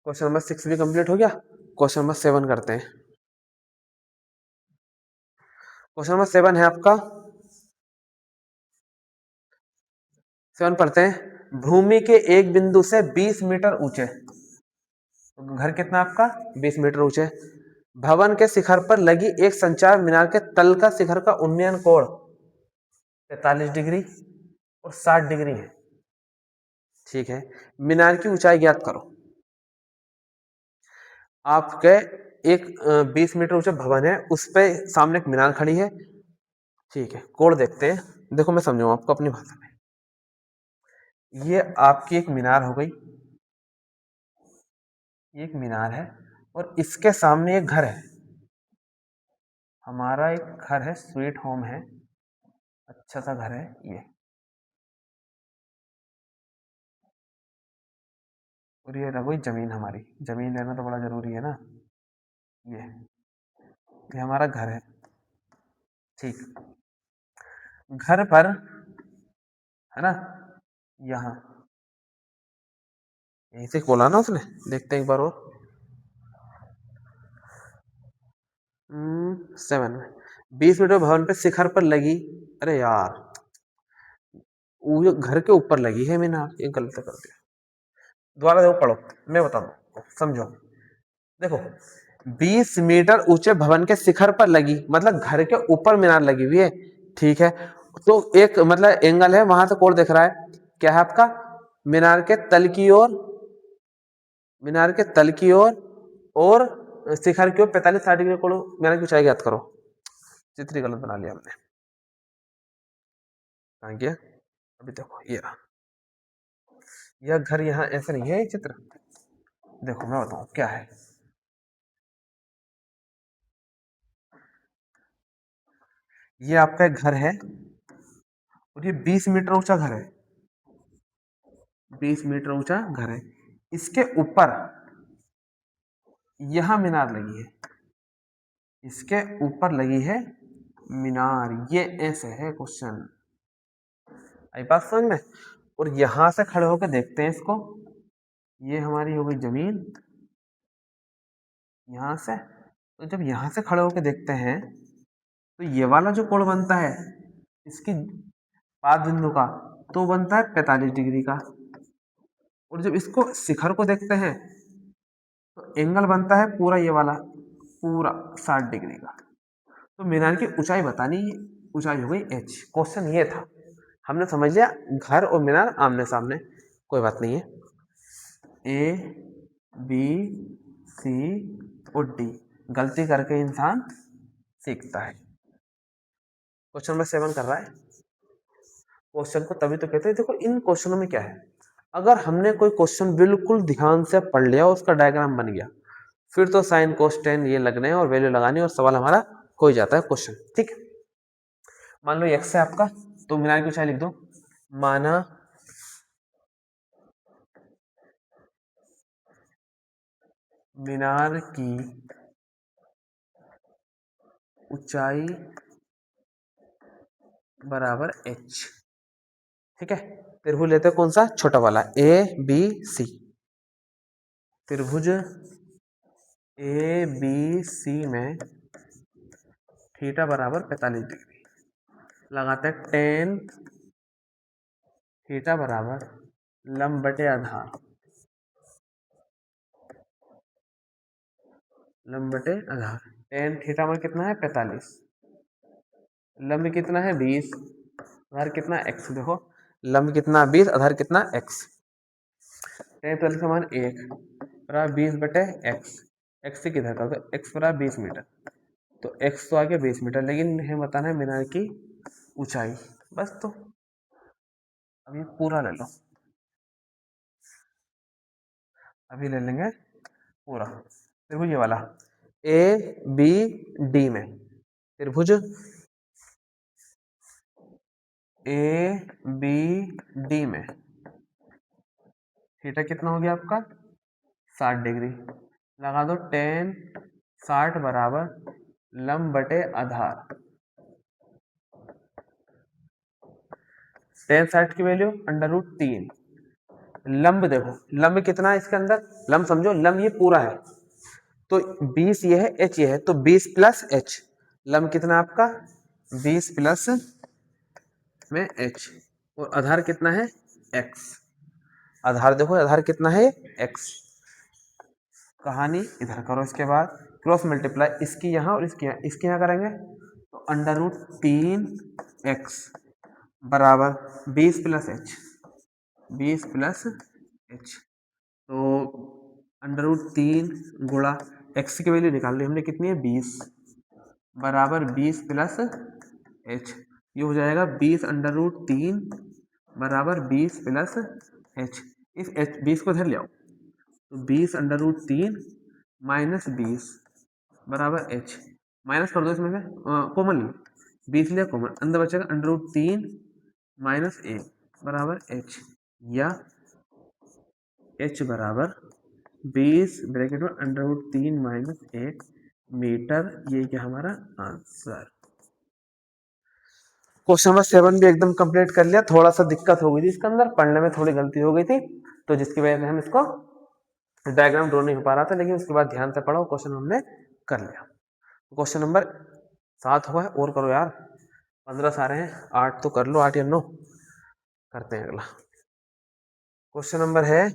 क्वेश्चन नंबर 6 भी कंप्लीट हो गया, क्वेश्चन नंबर 7 करते हैं। क्वेश्चन नंबर 7 है आपका, 7 पढ़ते हैं, भूमि के एक बिंदु से 20 मीटर ऊंचे, तो घर कितना आपका 20 मीटर ऊंचे, भवन के शिखर पर लगी एक संचार मीनार के तल का शिखर का उन्नयन कोण 43 डिग्री और 60 डिग्री है, ठीक है। मीनार की ऊंचाई ज्ञात करो, आपके एक 20 मीटर ऊंचा भवन है, उस पे सामने एक मीनार खड़ी है, ठीक है। कोण देखते हैं, देखो मैं समझाऊं आपको अपनी भाषा में, ये आपकी एक मीनार हो गई, एक मीनार है और इसके सामने एक घर है, हमारा एक घर है, स्वीट होम है, अच्छा सा घर है ये, और ये रही जमीन, हमारी जमीन लेना तो बड़ा जरूरी है ना, ये हमारा घर है, ठीक। घर पर है ना, यहाँ यहीं से बोला ना उसने, देखते हैं एक बार और 7 में 20 मीटर भवन पे शिखर पर लगी, अरे यार वो घर के ऊपर लगी है मीनार, ये गलत कर दिया, दोबारा देखो पढ़ो, मैं बता दूं समझो, देखो 20 मीटर ऊंचे भवन के शिखर पर लगी मतलब घर के ऊपर मीनार लगी हुई है, ठीक है। तो एक मतलब एंगल है, वहां से कोण दिख रहा है, क्या है आपका मीनार के तल की ओर, मीनार के तल की ओर और शिखर की ओर 45-60 डिग्री कोण, मीनार की ऊंचाई ज्ञात करो, चित्र गलत बना लिया हमने, कहाँ गया, अभी देखो ये रहा, यह घर यहाँ ऐसे नहीं है, ये चित्र देखो मैं बताऊं क्या है, ये आपका एक घर है और ये 20 मीटर ऊंचा घर है, 20 मीटर ऊंचा घर है, इसके ऊपर यहां मीनार लगी है, इसके ऊपर लगी है मीनार, ये ऐसे है क्वेश्चन, आई बात समझ में। और यहां से खड़े होकर देखते हैं इसको, ये हमारी हो गई जमीन, यहां से, तो जब यहां से खड़े होकर देखते हैं तो ये वाला जो कोण बनता है इसकी पाद बिंदु का, तो बनता है 45 डिग्री का। और जब इसको शिखर को देखते हैं तो एंगल बनता है पूरा ये वाला, पूरा 60 डिग्री का। तो मीनार की ऊंचाई बतानी है, ऊंचाई हो गई h। क्वेश्चन ये था, हमने समझ लिया घर और मीनार आमने सामने, कोई बात नहीं है। ए बी सी और डी, गलती करके इंसान सीखता है। क्वेश्चन नंबर 7 कर रहा है। क्वेश्चन को तभी तो कहते हैं, देखो इन क्वेश्चनों में क्या है, अगर हमने कोई क्वेश्चन बिल्कुल ध्यान से पढ़ लिया, उसका डायग्राम बन गया, फिर तो साइन कोस टेन ये लगने और वैल्यू लगानी और सवाल हमारा हो जाता है क्वेश्चन। ठीक है, मान लो x है आपका, तो मीनार की ऊंचाई लिख दो, माना मीनार की ऊंचाई बराबर h। ठीक है, त्रिभुज लेते हैं कौन सा, छोटा वाला, ए बी सी। त्रिभुज ए बी सी में थीटा बराबर 45 डिग्री, लगाते हैं टेन थीटा बराबर लंब बटे आधार, लंब बटे आधार। टेन थीटा में कितना है 45, लंब कितना है 20, आधार कितना x। देखो लंब कितना 20, आधार कितना x। टेन प्लस का मान 1 बराबर 20 बटे x। x किधर था, तो x बराबर 20 मीटर, तो x तो आ गया 20 मीटर, लेकिन हमें बताना है मीनार की ऊंचाई। बस, तो अब ये पूरा ले लो, अभी ले लेंगे पूरा। त्रिभुज ये वाला ए बी डी में, त्रिभुज ए बी डी में थीटा कितना हो गया आपका 60 डिग्री, लगा दो टेन 60 बराबर लंब बटे आधार। टेन 60 की वैल्यू √3। लंब देखो, लंब कितना है इसके अंदर, लंब समझो, लंब ये पूरा है, तो 20 ये है, h ये है, तो 20 प्लस h, लंब कितना आपका 20 प्लस में h, और आधार कितना है x। आधार देखो, आधार कितना है x। कहानी इधर करो, इसके बाद क्रॉस मल्टीप्लाई, इसकी यहाँ और इसकी यहाँ करेंगे, तो √3x बराबर 20 प्लस h, 20 प्लस h, तो √3 गुणा x की वैल्यू निकाल ली हमने, कितनी है 20 बराबर 20 प्लस h, ये हो जाएगा 20 √3 बराबर 20 प्लस h। इस h 20 को इधर ले आओ, तो 20 √3 माइनस 20 बराबर h, माइनस कर दो इसमें से, कॉमन लो, 20 लिया कॉमन, अंदर बचेगा √3 माइनस 1 बराबर h, या h बराबर 20 ब्रैकेट में √3 माइनस 1 मीटर। ये क्या हमारा आंसर। क्वेश्चन नंबर 7 भी एकदम कंप्लीट कर लिया। थोड़ा सा दिक्कत हो गई थी इसके अंदर, पढ़ने में थोड़ी गलती हो गई थी, तो जिसकी वजह से हम इसको डायग्राम ड्रॉ नहीं हो पा रहा था, लेकिन उसके बाद ध्यान से पढ़ो, क्वेश्चन हमने कर लिया। क्वेश्चन नंबर 7 हुआ है, और करो यार, 15 सारे हैं, 8 तो कर लो, 8 या 9 करते हैं। अगला क्वेश्चन नंबर है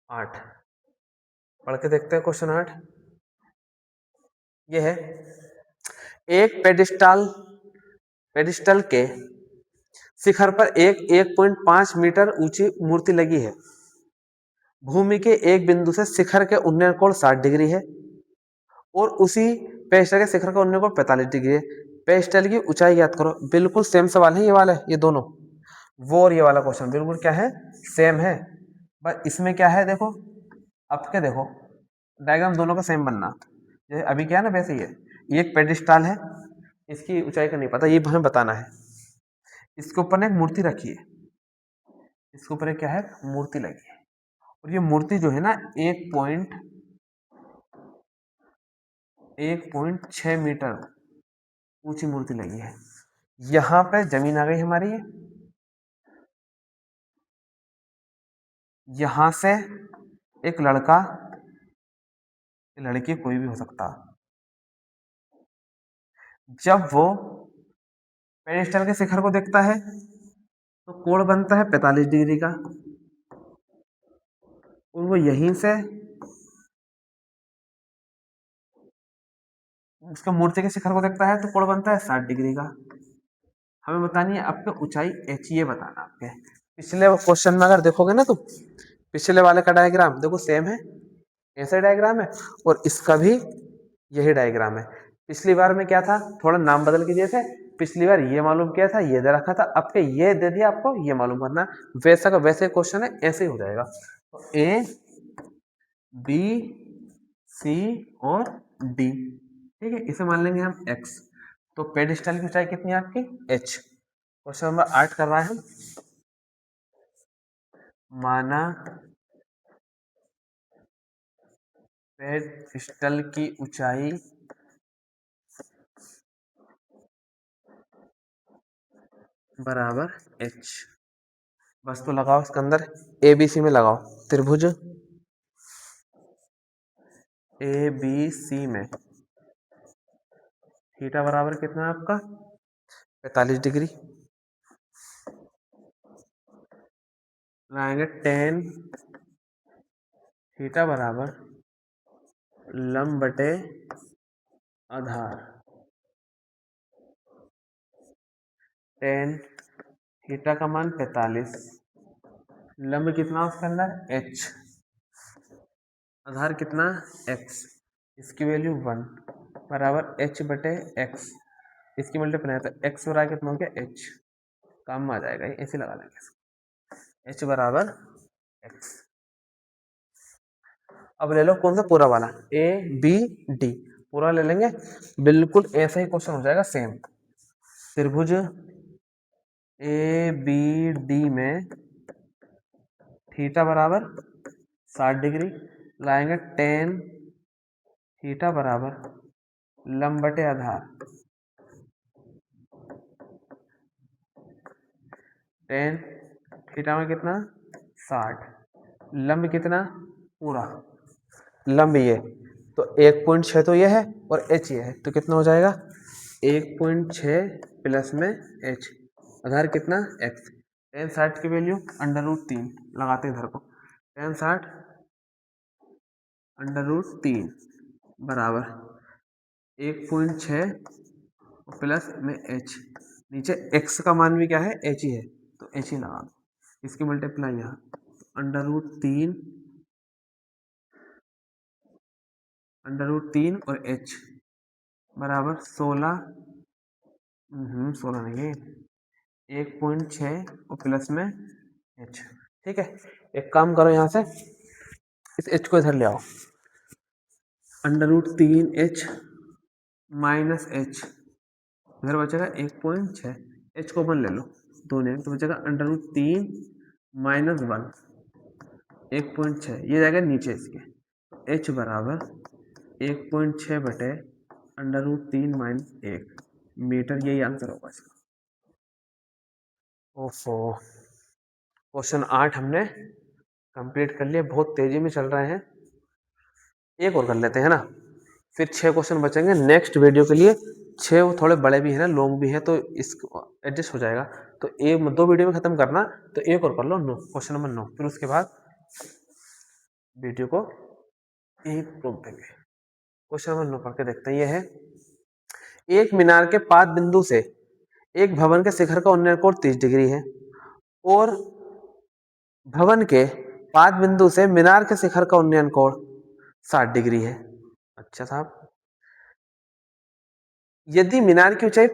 8, पढ़ के देखते हैं। क्वेश्चन 8 ये है, एक पेडिस्टल के शिखर पर एक 1.5 मीटर ऊंची मूर्ति लगी है। भूमि के एक बिंदु से शिखर के उन्नयन कोण 60 डिग्री है, और उसी पेस्टल के शिखर का उन्नयन कोण 45 डिग्री है। पेस्टल की ऊंचाई ज्ञात करो। बिल्कुल सेम सवाल है ये वाला, ये दोनों, वो और ये वाला क्वेश्चन बिल्कुल क्या है, सेम है। बस इसमें क्या है, देखो अब क्या, देखो डायग्राम दोनों का सेम बनना, जैसे अभी क्या है ना वैसे ही है। ये एक पेडिस्टल है, इसकी ऊंचाई का नहीं पता, ये हमें बताना है। इसके ऊपर ने एक मूर्ति रखी है, इसके ऊपर क्या है, मूर्ति लगी है, और ये मूर्ति जो है ना 1.6 मीटर ऊंची मूर्ति लगी है। यहाँ पे जमीन आ गई हमारी, यहां से एक लड़का, लड़की कोई भी हो सकता, जब वो पेडिस्टल के शिखर को देखता है तो कोण बनता है 45 डिग्री का, और वो यहीं से उसका मूर्ति के शिखर को देखता है तो कोण बनता है 60 डिग्री का। हमें बतानी है आपको ऊंचाई h, ये बताना आपके। पिछले क्वेश्चन में अगर देखोगे ना, तो पिछले वाले का डायग्राम देखो सेम है, ऐसा डायग्राम है, और इसका भी यही डायग्राम है। पिछली बार में क्या था, थोड़ा नाम बदल के दिए थे। पिछली बार ये मालूम किया था, ये दे रखा था, अब के ये दे दिया आपको, ये मालूम करना। वैसा का वैसे क्वेश्चन है, ऐसे ही हो जाएगा। तो ए बी सी और डी, ठीक है, इसे मान लेंगे हम x। तो पेडिस्टल की ऊंचाई कितनी है आपकी, h। क्वेश्चन नंबर 8 कर रहा है। माना पेडिस्टल की ऊंचाई बराबर h। बस तो लगाओ इसके अंदर, ए बी सी में लगाओ, त्रिभुज ए बी सी में थीटा बराबर कितना है आपका, 45 डिग्री। लाएंगे टेन थीटा बराबर लंब बटे आधार। टेन थीटा का मान 45, लंब कितना उसके अंदर h, आधार कितना x, इसकी वैल्यू 1 बराबर h बटे x। इसकी मल्टीप्लाई तो x बराबर कितना हो गया h, काम में आ जाएगा, ये ऐसे लगा लेंगे इसको, h बराबर x। अब ले लो कौन सा, पूरा वाला a b d, पूरा ले लेंगे, बिल्कुल ऐसा ही क्वेश्चन हो जाएगा सेम। त्रिभुज ए बी डी में थीटा बराबर 60 डिग्री, लाएंगे टेन थीटा बराबर लंब बटे आधार। टेन थीटा में कितना 60, लंब कितना पूरा, लंब ये तो 1.6 तो ये है और h ये है, तो कितना हो जाएगा 1.6 प्लस में h, आधार कितना x। टेन 60 की वैल्यू √3 लगाते हैं इधर को, टेन 60 √3 बराबर 1.6 प्लस में h, नीचे x का मान भी क्या है h ही है, तो h ही लगा दो, इसकी मल्टीप्लाई यहाँ √3 और h बराबर 16, 16 नहीं, 1.6 और प्लस में h। ठीक है, एक काम करो, यहाँ से इस h को इधर ले आओ, √3h माइनस h, इधर बचेगा 1.6, h को 1 ले लो, 2 नहीं तो बचेगा √3 माइनस 1, 1.6 ये जाएगा नीचे इसके, h बराबर 1.6 बटे √3 माइनस 1 मीटर, यही आंसर होगा इसका। ओफो, क्वेश्चन 8 हमने कंप्लीट कर लिया, बहुत तेजी में चल रहे हैं, एक और कर लेते हैं ना, फिर 6 क्वेश्चन बचेंगे नेक्स्ट वीडियो के लिए। 6 वो थोड़े बड़े भी हैं ना, लॉन्ग भी हैं, तो इस एडजस्ट हो जाएगा, तो एक 2 वीडियो में खत्म करना, तो एक और कर लो, 9 क्वेश्चन नंबर 9, फिर उसके बाद वीडियो को यही रोक देंगे। क्वेश्चन नंबर 9 करके देखते हैं, ये है एक मीनार के पाद बिंदु से एक भवन के शिखर का उन्नयन कोण 30 डिग्री है, और भवन के पाद बिंदु से मीनार के शिखर का उन्नयन कोण 60 डिग्री है। अच्छा साहब, यदि मीनार की ऊंचाई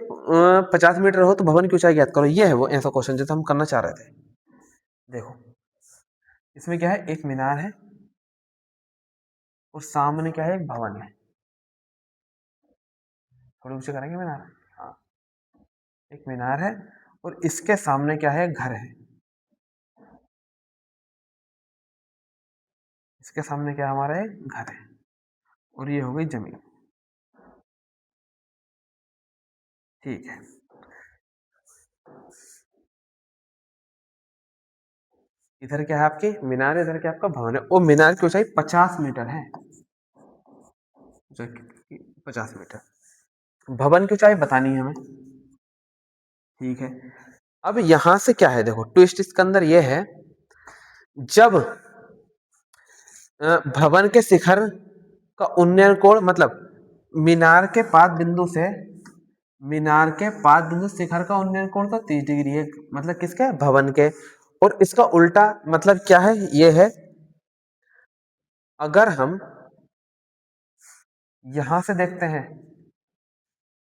50 मीटर हो तो भवन की ऊंचाई ज्ञात करो, ये है वो ऐसा क्वेश्चन जो हम करना चाह रहे थे। देखो इसमें क्या है, एक मीनार है और सामने क्या है, एक भवन है, थोड़े ऊंचे करेंगे मीनार, हाँ, एक मीनार है और इसके सामने क्या है, घर है, इसके सामने क्या हमारा एक घर है, और ये हो गई जमीन। ठीक है, इधर क्या है आपकी मीनार, इधर क्या आपका भवन है, और मीनार की ऊंचाई 50 मीटर है, 50 मीटर। भवन की ऊंचाई बतानी है हमें, ठीक है, अब यहां से क्या है, देखो ट्विस्ट इसके अंदर ये है, जब भवन के शिखर का उन्नयन कोण, मतलब मीनार के पाद बिंदु से शिखर का उन्नयन कोण तो 30 डिग्री है, मतलब किसके, भवन के। और इसका उल्टा मतलब क्या है, ये है, अगर हम यहां से देखते हैं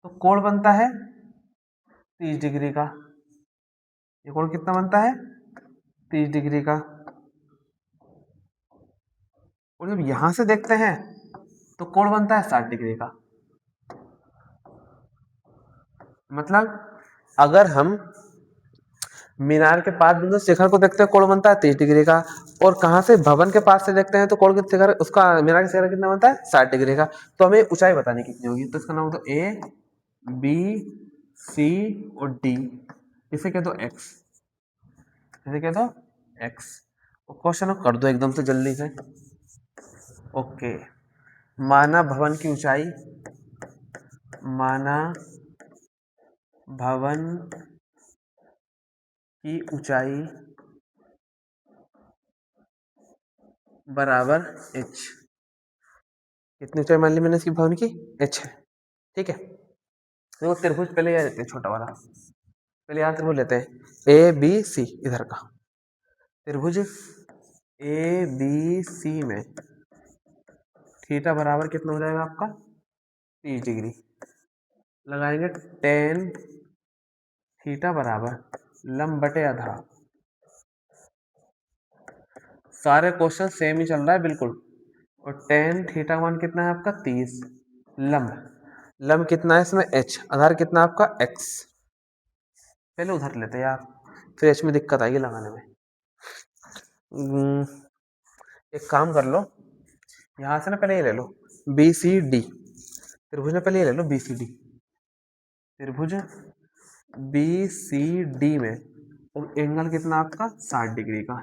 तो कोण बनता है 30 डिग्री का। ये कोण कितना बनता है, 30 डिग्री का। और जब यहां से देखते हैं तो कोण बनता है 60 डिग्री का। मतलब अगर हम मीनार के पास बिंदु शिखर को देखते हैं, कोण बनता है 30 डिग्री का। और कहां से, भवन के पास से देखते हैं तो कोण के शिखर, उसका मीनार के शिखर कितना बनता है, 60 डिग्री का। तो हमें ऊंचाई बतानी कितनी होगी, तो इसका नाम होता है ए बी सी और डी, इसे कह दो एक्स, इसे कह दो एक्स। क्वेश्चन कर दो एकदम से जल्दी से। ओके, माना भवन की ऊंचाई, माना भवन की ऊंचाई बराबर h। कितनी ऊंचाई मान ली मैंने इसकी भवन की, h है। ठीक है, देखो त्रिभुज पहले याद लेते हैं, छोटा वाला पहले यहाँ त्रिभुज लेते हैं, ए बी सी, इधर का त्रिभुज ए बी सी में थीटा बराबर कितना हो जाएगा आपका, 30 डिग्री। लगाएंगे टेन थीटा बराबर लंब बटे आधार। सारे क्वेश्चन सेम ही चल रहा है बिल्कुल। और टेन थीटा मान कितना है आपका, 30। लंब कितना है इसमें, h, आधार कितना आपका x। पहले उधर लेते यार, फिर h में दिक्कत आएगी लगाने में। एक काम कर लो, यहां से ना पहले ये ले लो बी सी डी, त्रिभुज में पहले ये ले लो बी सी डी, त्रिभुज बी सी डी में और एंगल कितना आपका 60 डिग्री का।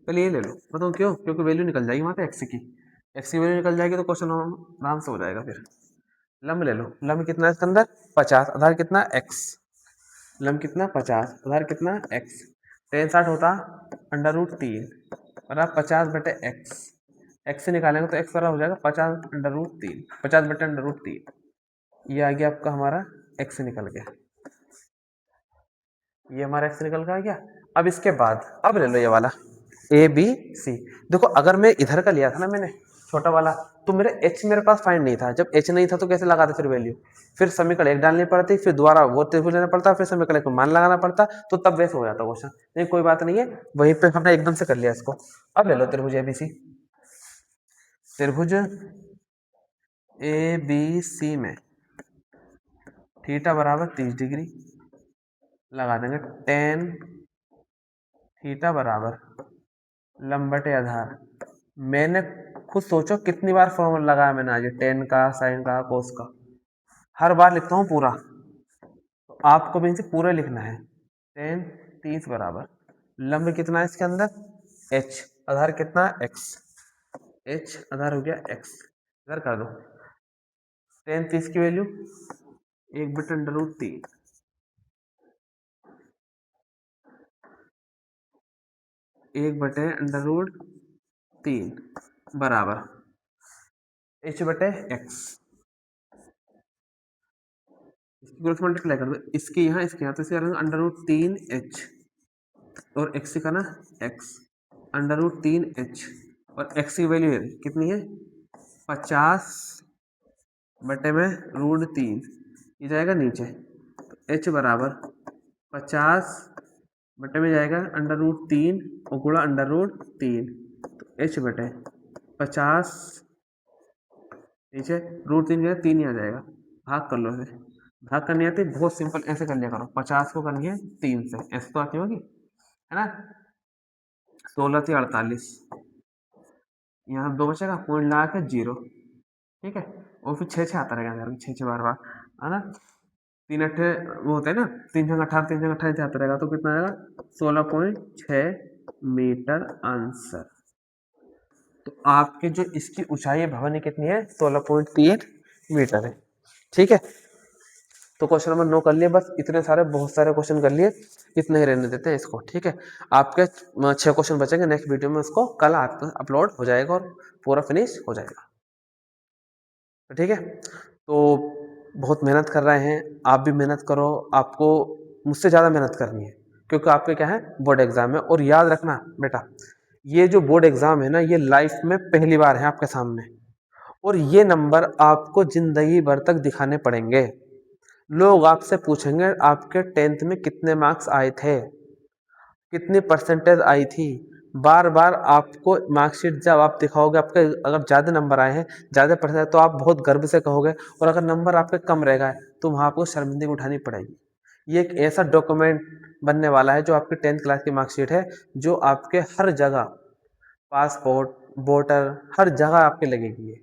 पहले ये ले लो, बताओ क्यों, क्योंकि वैल्यू निकल जाएगी वहां पे एक्स की वैल्यू निकल जाएगी तो क्वेश्चन आराम से हो जाएगा। फिर लंब ले लो, लंब कितना है इसके अंदर 50, आधार कितना x, लंब कितना 50, आधार कितना x। टेन 60 होता √3 और आप 50 बटे एक्स, एक्स से निकालेंगे तो x बराबर हो जाएगा 50 √3, 50 बटे √3। ये आ गया आपका हमारा x निकल गया, ये हमारा x निकल का आ गया। अब इसके बाद अब ले लो ये वाला ए बी सी। देखो अगर मैं इधर का लिया था ना मैंने छोटा वाला, तो मेरे h मेरे पास फाइंड नहीं था। जब h नहीं था तो कैसे लगाते फिर वैल्यू, फिर समीकरण एक डालनी पड़ती, फिर दोबारा वो त्रिभुज लेना पड़ता, फिर समीकरण को मान लगाना पड़ता, तो तब वैसे हो जाता क्वेश्चन। नहीं कोई बात नहीं है, वहीं पे हमने एकदम से कर लिया इसको। अब ले लो त्रिभुज एबीसी, त्रिभुज ए बी सी में थीटा बराबर 30 डिग्री। लगा देंगे टेन थीटा बराबर लंब बटे आधार। मैंने खुद सोचो कितनी बार फॉर्मूला लगाया मैंने आज, टेन का, साइन का, कोस का, हर बार लिखता हूँ पूरा, तो आपको भी इनसे पूरा लिखना है। टेन 30 बराबर लंब कितना है इसके अंदर, h, आधार कितना x, h आधार हो गया x, इधर कर दो टेन 30 की वैल्यू 1/√3, 1/√3 बराबर h बटे x। इसकी क्रॉस मल्टीप्लाई कर दो, इसके यहाँ तो इसे √3h और x का ना x, √3h और x की वैल्यू कितनी है 50 बटे में √3, ये जाएगा नीचे, तो h बराबर 50 बटे में जाएगा √3 और गुणा √3, तो h बटे 50 नीचे √3 का 3 ही आ जाएगा, भाग कर लो इसे। भाग करनी आती बहुत सिंपल, ऐसे कर लिया करो, 50 को करनी है 3 से, ऐसे तो आती होगी है ना, 16 से 48, यहाँ 2 बचेगा, पॉइंट लगा के 0, ठीक है। और फिर 6 आता रहेगा, 6 बार बार है ना, 3 अट्ठे वो होते हैं ना, 3 छंग 18, 3 छंग 28 आता रहेगा, तो कितना आएगा 16.6 मीटर आंसर। तो आपके जो इसकी ऊंचाई भवन कितनी है 16.3 मीटर है, ठीक है। तो क्वेश्चन नंबर 9 कर लिए, बस इतने सारे बहुत सारे क्वेश्चन कर लिए, इतने ही रहने देते हैं इसको, ठीक है। आपके 6 क्वेश्चन बचेंगे, नेक्स्ट वीडियो में उसको कल अपलोड हो जाएगा और पूरा फिनिश हो जाएगा, ठीक है। तो बहुत मेहनत कर रहे हैं, आप भी मेहनत करो, आपको मुझसे ज़्यादा मेहनत करनी है, क्योंकि आपके क्या है, बोर्ड एग्जाम है। और याद रखना बेटा, ये जो बोर्ड एग्जाम है ना, ये लाइफ में पहली बार है आपके सामने, और ये नंबर आपको जिंदगी भर तक दिखाने पड़ेंगे। लोग आपसे पूछेंगे आपके 10th में कितने मार्क्स आए थे, कितनी परसेंटेज आई थी। बार बार आपको मार्कशीट जब आप दिखाओगे, आपके अगर ज़्यादा नंबर आए हैं, ज़्यादा परसेंट, तो आप बहुत गर्व से कहोगे, और अगर नंबर आपके कम रहेगा तो वहाँ आपको शर्मिंदगी उठानी पड़ेगी। ये एक ऐसा डॉक्यूमेंट बनने वाला है जो आपकी 10th क्लास की मार्कशीट है, जो आपके हर जगह, पासपोर्ट, वोटर, हर जगह आपके लगेगी ये।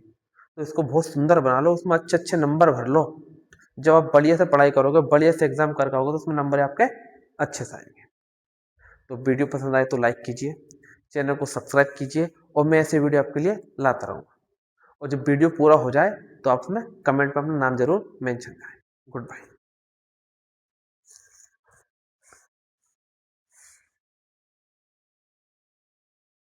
तो इसको बहुत सुंदर बना लो, उसमें अच्छे अच्छे नंबर भर लो। जब आप बढ़िया से पढ़ाई करोगे, बढ़िया से एग्जाम कर पाओगे, तो उसमें नंबर आपके अच्छे से आएंगे। तो वीडियो पसंद आए तो लाइक कीजिए, चैनल को सब्सक्राइब कीजिए, और मैं ऐसे वीडियो आपके लिए लाता रहूँगा। और जब वीडियो पूरा हो जाए तो आप उसमें कमेंट में अपना नाम जरूर मेंशन करें। Good bye.